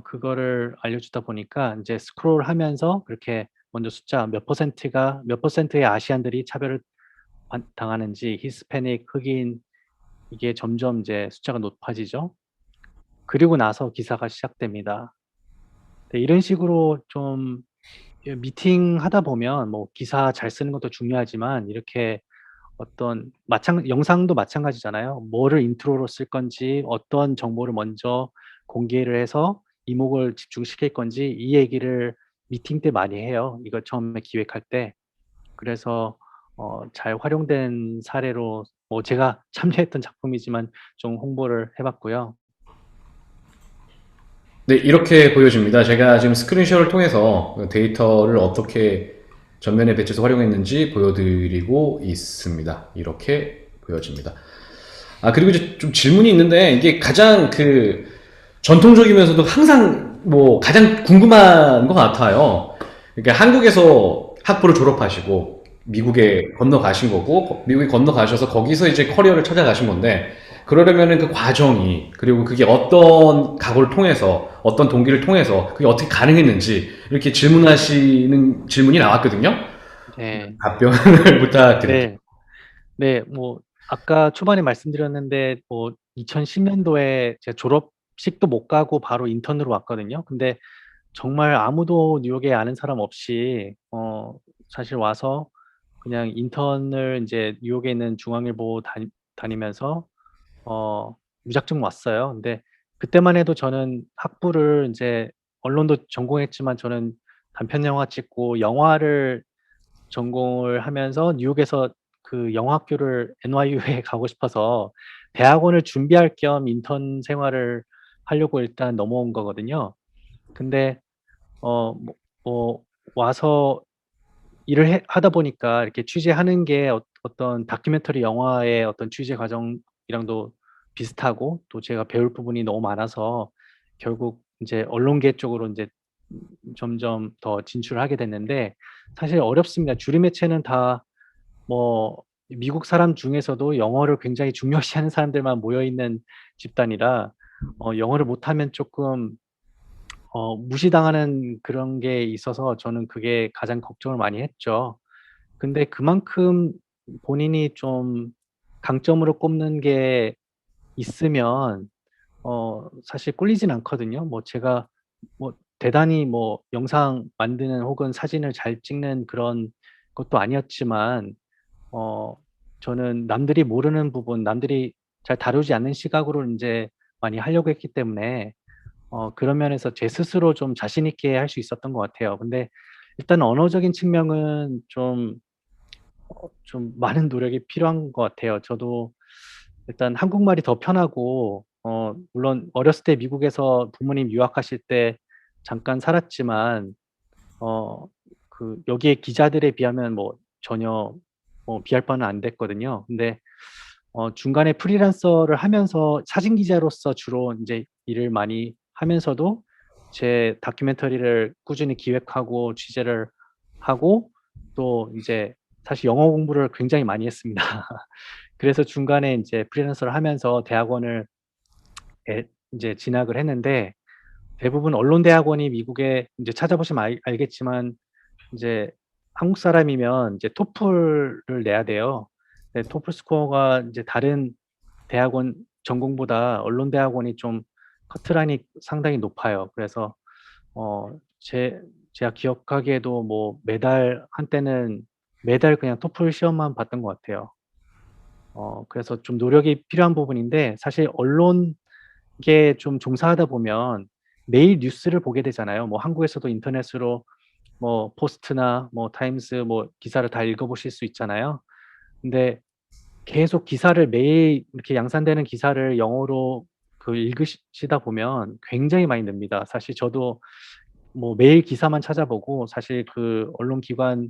그거를 알려주다 보니까 인제 스크롤하면서 그렇게 먼저 숫자 몇 퍼센트의 아시안들이 차별을 당하는지 히스패닉, 흑인 이게 점점 이제 숫자가 높아지죠. 그리고 나서 기사가 시작됩니다. 네, 이런 식으로 좀 미팅하다 보면 뭐 기사 잘 쓰는 것도 중요하지만 이렇게 어떤 영상도 마찬가지잖아요. 뭐를 인트로로 쓸 건지 어떤 정보를 먼저 공개를 해서 이목을 집중시킬 건지 이 얘기를 미팅 때 많이 해요. 이거 처음에 기획할 때. 그래서 잘 활용된 사례로 뭐 제가 참여했던 작품이지만 좀 홍보를 해 봤고요. 네, 이렇게 보여집니다. 제가 지금 스크린샷을 통해서 데이터를 어떻게 전면에 배치해서 활용했는지 보여드리고 있습니다. 이렇게 보여집니다. 그리고 이제 좀 질문이 있는데, 이게 가장 전통적이면서도 항상 가장 궁금한 것 같아요. 그러니까 한국에서 학부를 졸업하시고, 미국에 건너가신 거고, 미국에 건너가셔서 거기서 이제 커리어를 찾아가신 건데, 그러려면은 그 과정이, 그리고 그게 어떤 각오를 통해서, 어떤 동기를 통해서, 그게 어떻게 가능했는지, 이렇게 질문하시는 질문이 나왔거든요. 네. 답변을 부탁드립니다. 네. 뭐 아까 초반에 말씀드렸는데 2010년도에 제가 졸업식도 못 가고 바로 인턴으로 왔거든요. 근데 정말 아무도 뉴욕에 아는 사람 없이 사실 와서 그냥 인턴을 인제 뉴욕에 있는 중앙일보 다니면서 무작정 왔어요. 근데 그때만 해도 저는 학부를 인제 언론도 전공했지만 저는 단편 영화 찍고 영화를 전공을 하면서 뉴욕에서 그 영화학교를 NYU에 가고 싶어서 대학원을 준비할 겸 인턴 생활을 하려고 일단 넘어온 거거든요. 근데 와서 일을 하다 보니까 이렇게 취재하는 게 어떤 다큐멘터리 영화의 어떤 취재 과정이랑도 비슷하고 또 제가 배울 부분이 너무 많아서 결국 이제 언론계 쪽으로 이제 점점 더 진출하게 됐는데 사실 어렵습니다. 주류 매체는 다 미국 사람 중에서도 영어를 굉장히 중요시하는 사람들만 모여 있는 집단이라 영어를 못하면 조금 무시당하는 그런 게 있어서 저는 그게 가장 걱정을 많이 했죠. 근데 그만큼 본인이 좀 강점으로 꼽는 게 있으면 사실 꿀리진 않거든요. 제가 대단히 영상 만드는 혹은 사진을 잘 찍는 그런 것도 아니었지만 저는 남들이 모르는 부분, 남들이 잘 다루지 않는 시각으로 인제 많이 하려고 했기 때문에 그런 면에서 제 스스로 좀 자신 있게 할 수 있었던 것 같아요. 근데 일단 언어적인 측면은 좀 많은 노력이 필요한 것 같아요. 저도 일단 한국말이 더 편하고 물론 어렸을 때 미국에서 부모님 유학하실 때 잠깐 살았지만 여기에 기자들에 비하면 전혀 비할 바는 안 됐거든요. 근데 중간에 프리랜서를 하면서 사진 기자로서 주로 인제 일을 많이 하면서도 제 다큐멘터리를 꾸준히 기획하고 취재를 하고 또 이제 사실 영어 공부를 굉장히 많이 했습니다. 그래서 중간에 인제 프리랜서를 하면서 대학원을 인제 진학을 했는데 대부분 언론 대학원이 미국에 인제 찾아보시면 알겠지만 인제 한국 사람이면 이제 토플을 내야 돼요. 네, 토플 스코어가 인제 다른 대학원 전공보다 언론 대학원이 좀 커트라인이 상당히 높아요. 그래서 어 제가 기억하기에도 매달 한때는 매달 그냥 토플 시험만 봤던 것 같아요. 그래서 좀 노력이 필요한 부분인데 사실 언론계 좀 종사하다 보면 매일 뉴스를 보게 되잖아요. 한국에서도 인터넷으로 포스트나 타임스 기사를 다 읽어보실 수 있잖아요. 근데 계속 기사를 매일 이렇게 양산되는 기사를 영어로 읽으시다 보면 굉장히 많이 늡니다. 사실 저도 매일 기사만 찾아보고 사실 언론기관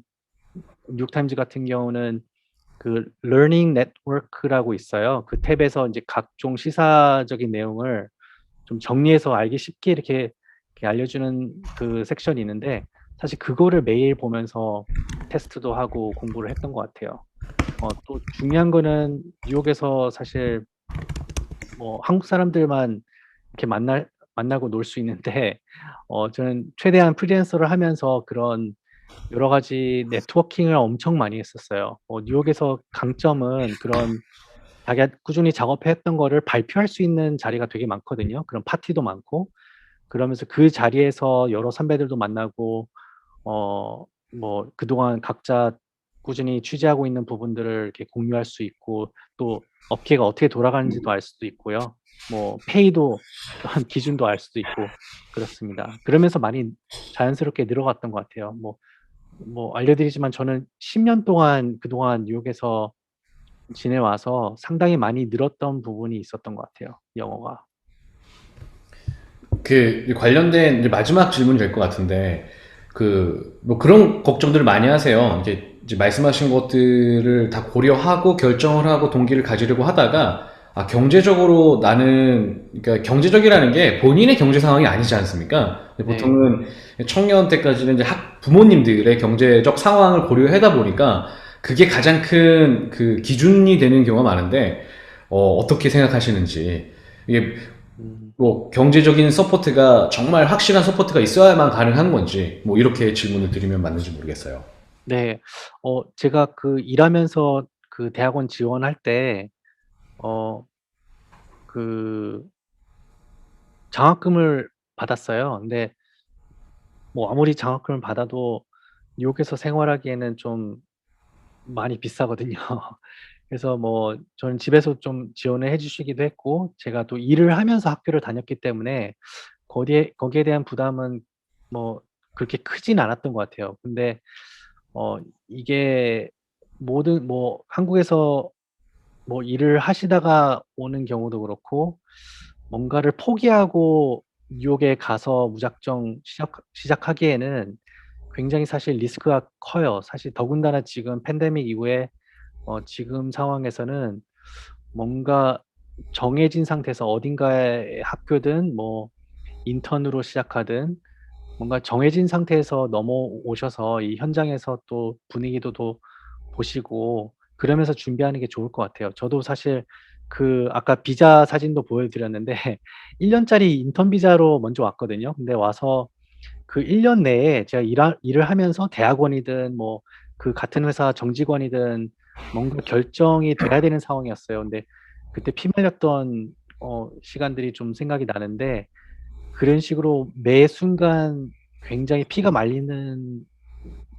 뉴욕타임즈 같은 경우는 러닝 네트워크라고 있어요. 그 탭에서 이제 각종 시사적인 내용을 좀 정리해서 알기 쉽게 이렇게 알려주는 그 섹션이 있는데 사실 그거를 매일 보면서 테스트도 하고 공부를 했던 것 같아요. 또 중요한 거는 뉴욕에서 사실 한국 사람들만 이렇게 만나고 놀 수 있는데 저는 최대한 프리랜서를 하면서 그런 여러 가지 네트워킹을 엄청 많이 했었어요. 뉴욕에서 강점은 그런 자기가 꾸준히 작업해 왔던 거를 발표할 수 있는 자리가 되게 많거든요. 그런 파티도 많고. 그러면서 그 자리에서 여러 선배들도 만나고 그동안 각자 꾸준히 취재하고 있는 부분들을 이렇게 공유할 수 있고 또 업계가 어떻게 돌아가는지도 알 수도 있고요. 뭐 페이도 또한 기준도 알 수도 있고 그렇습니다. 그러면서 많이 자연스럽게 늘어갔던 것 같아요. 뭐 알려드리지만 저는 10년 동안 그동안 뉴욕에서 지내와서 상당히 많이 늘었던 부분이 있었던 것 같아요. 영어가. 그 관련된 이제 마지막 질문이 될 것 같은데 뭐 그런 걱정들을 많이 하세요. 이제 말씀하신 것들을 다 고려하고 결정을 하고 동기를 가지려고 하다가 경제적으로 나는 그러니까 경제적이라는 게 본인의 경제 상황이 아니지 않습니까? 보통은 청년 때까지는 이제 부모님들의 경제적 상황을 고려하다 보니까 그게 가장 큰 그 기준이 되는 경우가 많은데 어떻게 생각하시는지 이게 뭐 경제적인 서포트가 정말 확실한 서포트가 있어야만 가능한 건지 뭐 이렇게 질문을 드리면 맞는지 모르겠어요. 네. 제가 그 일하면서 그 대학원 지원할 때 그 장학금을 받았어요. 근데 뭐 아무리 장학금을 받아도 뉴욕에서 생활하기에는 좀 많이 비싸거든요. 그래서 뭐 저는 집에서 좀 지원을 해 주시기도 했고 제가 또 일을 하면서 학교를 다녔기 때문에 거기에 대한 부담은 뭐 그렇게 크진 않았던 것 같아요. 근데 이게 모든 뭐 한국에서 뭐 일을 하시다가 오는 경우도 그렇고 뭔가를 포기하고 뉴욕에 가서 무작정 시작하기에는 굉장히 사실 리스크가 커요. 사실 더군다나 지금 팬데믹 이후에 지금 상황에서는 뭔가 정해진 상태에서 어딘가에 학교든 뭐 인턴으로 시작하든 뭔가 정해진 상태에서 넘어오셔서 이 현장에서 또 분위기도 또 보시고 그러면서 준비하는 게 좋을 것 같아요. 저도 사실 그 아까 비자 사진도 보여드렸는데 1년짜리 인턴 비자로 먼저 왔거든요. 근데 와서 그 1년 내에 제가 일을 하면서 대학원이든 뭐 그 같은 회사 정직원이든 뭔가 결정이 돼야 되는 상황이었어요. 근데 그때 피 말렸던 시간들이 좀 생각이 나는데 그런 식으로 매 순간 굉장히 피가 말리는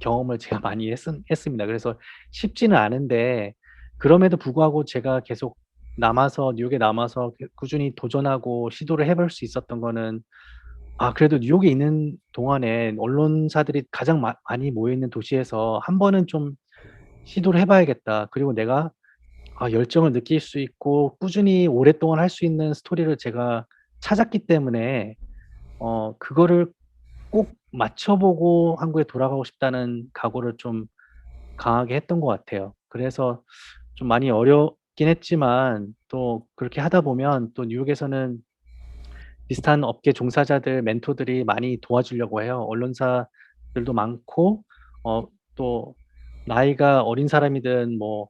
경험을 제가 많이 했습니다. 그래서 쉽지는 않은데 그럼에도 불구하고 제가 계속 뉴욕에 남아서 꾸준히 도전하고 시도를 해볼 수 있었던 거는 그래도 뉴욕에 있는 동안에 언론사들이 가장 많이 모여있는 도시에서 한 번은 좀 시도를 해봐야겠다. 그리고 내가 열정을 느낄 수 있고 꾸준히 오랫동안 할 수 있는 스토리를 제가 찾았기 때문에 그거를 꼭 맞춰보고 한국에 돌아가고 싶다는 각오를 좀 강하게 했던 것 같아요. 그래서 좀 많이 어렵긴 했지만 또 그렇게 하다 보면 또 뉴욕에서는 비슷한 업계 종사자들, 멘토들이 많이 도와주려고 해요. 언론사들도 많고 또 나이가 어린 사람이든 뭐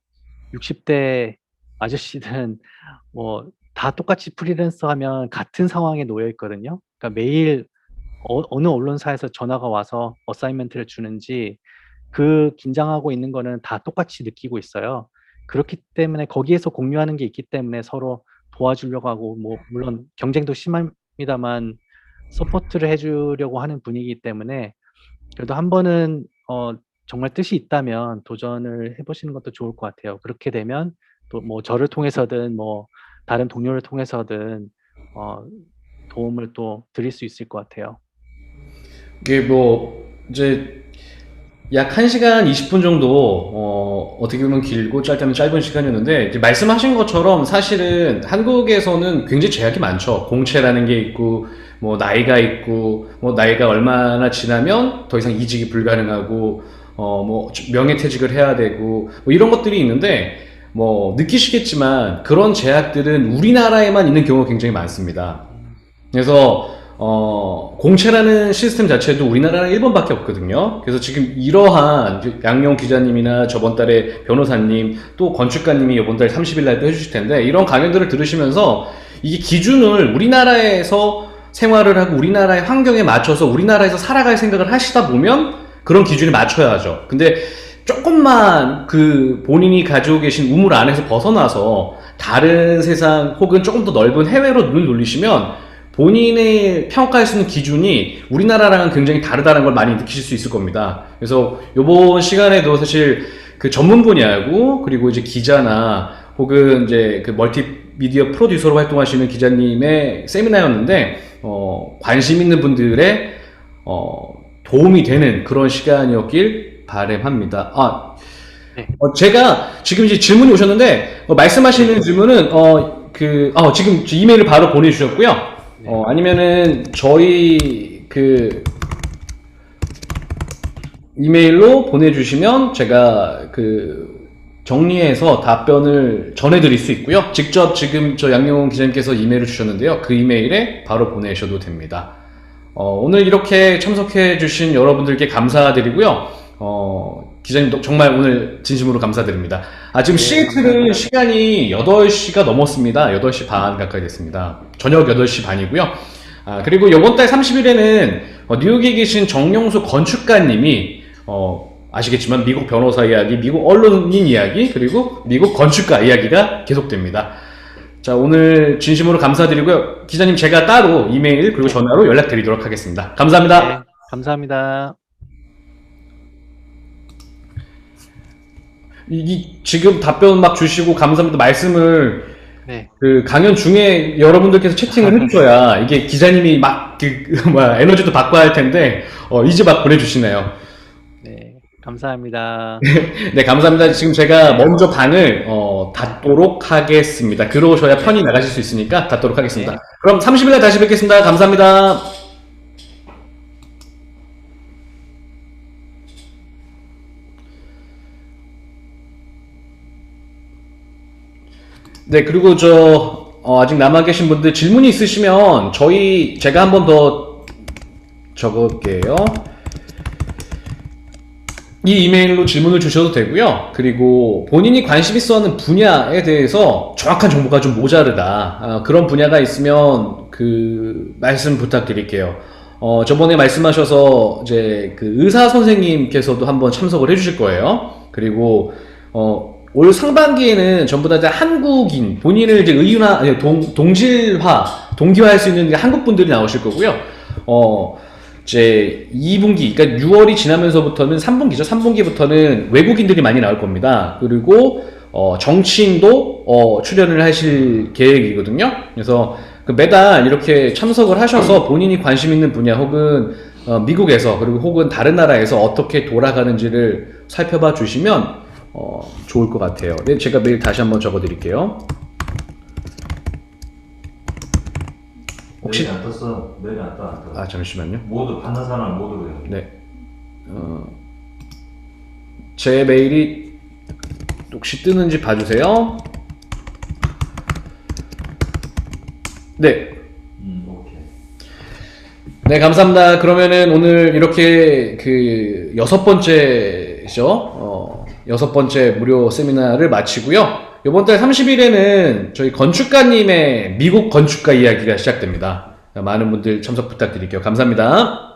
60대 아저씨든 뭐 다 똑같이 프리랜서 하면 같은 상황에 놓여 있거든요. 그러니까 매일 어느 언론사에서 전화가 와서 어사이먼트를 주는지 그 긴장하고 있는 거는 다 똑같이 느끼고 있어요. 그렇기 때문에 거기에서 공유하는 게 있기 때문에 서로 도와주려고 하고 뭐 물론 경쟁도 심합니다만 서포트를 해 주려고 하는 분위기이기 때문에 그래도 한 번은 정말 뜻이 있다면 도전을 해 보시는 것도 좋을 것 같아요. 그렇게 되면 또 뭐 저를 통해서든 뭐 다른 동료를 통해서든 도움을 또 드릴 수 있을 것 같아요. 이게 뭐 이제 약 1시간 20분 정도 어떻게 보면 길고 짧다면 짧은 시간이었는데 이제 말씀하신 것처럼 사실은 한국에서는 굉장히 제약이 많죠. 공채라는 게 있고 뭐 나이가 있고 뭐 나이가 얼마나 지나면 더 이상 이직이 불가능하고 뭐 명예퇴직을 해야 되고 뭐 이런 것들이 있는데 뭐 느끼시겠지만 그런 제약들은 우리나라에만 있는 경우가 굉장히 많습니다. 그래서 공채라는 시스템 자체도 우리나라는 1번밖에 없거든요. 그래서 지금 이러한 양용 기자님이나 저번 달에 변호사님 또 건축가님이 이번 달 30일 날 또 해주실 텐데 이런 강연들을 들으시면서 이게 기준을 우리나라에서 생활을 하고 우리나라의 환경에 맞춰서 우리나라에서 살아갈 생각을 하시다 보면 그런 기준에 맞춰야죠. 근데 조금만 그 본인이 가지고 계신 우물 안에서 벗어나서 다른 세상 혹은 조금 더 넓은 해외로 눈을 돌리시면 본인의 평가할 수 있는 기준이 우리나라랑은 굉장히 다르다는 걸 많이 느끼실 수 있을 겁니다. 그래서 이번 시간에도 사실 그 전문 분야고 그리고 이제 기자나 혹은 이제 그 미디어 프로듀서로 활동하시는 기자님의 세미나였는데 관심 있는 분들의 도움이 되는 그런 시간이었길 바람합니다. 제가 지금 이제 질문이 오셨는데 말씀하시는 질문은 지금 이메일을 바로 보내주셨고요. 아니면은 저희 그 이메일로 보내주시면 제가 정리해서 답변을 전해드릴 수 있고요. 직접 지금 저 양용훈 기자님께서 이메일을 주셨는데요. 그 이메일에 바로 보내셔도 됩니다. 오늘 이렇게 참석해 주신 여러분들께 감사드리고요. 기자님 정말 오늘 진심으로 감사드립니다. 지금 시애틀은 시간이 8시가 넘었습니다. 8시 반 가까이 됐습니다. 저녁 8시 반이고요. 그리고 이번 달 30일에는 뉴욕에 계신 정영수 건축가님이 아시겠지만 미국 변호사 이야기, 미국 언론인 이야기, 그리고 미국 건축가 이야기가 계속됩니다. 자, 오늘 진심으로 감사드리고요. 기자님 제가 따로 이메일 그리고 전화로 연락드리도록 하겠습니다. 감사합니다. 네, 감사합니다. 지금 답변 막 주시고 감사합니다 말씀을 네. 강연 중에 여러분들께서 채팅을 해주셔야 이게 기자님이 막 에너지도 받고 할 텐데 이제 막 보내주시네요. 네, 감사합니다. 네, 감사합니다. 지금 제가 먼저 방을 닫도록 하겠습니다. 들어오셔야 편히 나가실 수 있으니까 닫도록 하겠습니다. 네. 그럼 30일날 다시 뵙겠습니다. 감사합니다. 네, 그리고 아직 남아 계신 분들 질문이 있으시면 제가 한 번 더 적을게요. 이 이메일로 질문을 주셔도 되고요. 그리고 본인이 관심 있어 하는 분야에 대해서 정확한 정보가 좀 모자르다. 그런 분야가 있으면 말씀 부탁드릴게요. 저번에 말씀하셔서 이제 의사 선생님께서도 한번 참석을 해주실 거예요. 그리고 올 상반기에는 전부 다 이제 한국인, 본인을 이제 동기화할 수 있는 한국 분들이 나오실 거고요. 이제 2분기, 그러니까 6월이 지나면서부터는 3분기죠. 3분기부터는 외국인들이 많이 나올 겁니다. 그리고 정치인도 출연을 하실 계획이거든요. 그래서 매달 이렇게 참석을 하셔서 본인이 관심 있는 분야 혹은 미국에서 그리고 혹은 다른 나라에서 어떻게 돌아가는지를 살펴봐 주시면 좋을 것 같아요. 네, 제가 메일 다시 한번 적어 드릴게요. 혹시 메일 안 떴어. 메일 안 떠. 잠시만요. 모두 받는 사람 모두로요. 네. 제 메일이 혹시 뜨는지 봐주세요. 네. 오케이. 네, 감사합니다. 그러면은 오늘 이렇게 6번째죠. 6번째 무료 세미나를 마치고요. 이번 달 30일에는 저희 건축가님의 미국 건축가 이야기가 시작됩니다. 많은 분들 참석 부탁드릴게요. 감사합니다.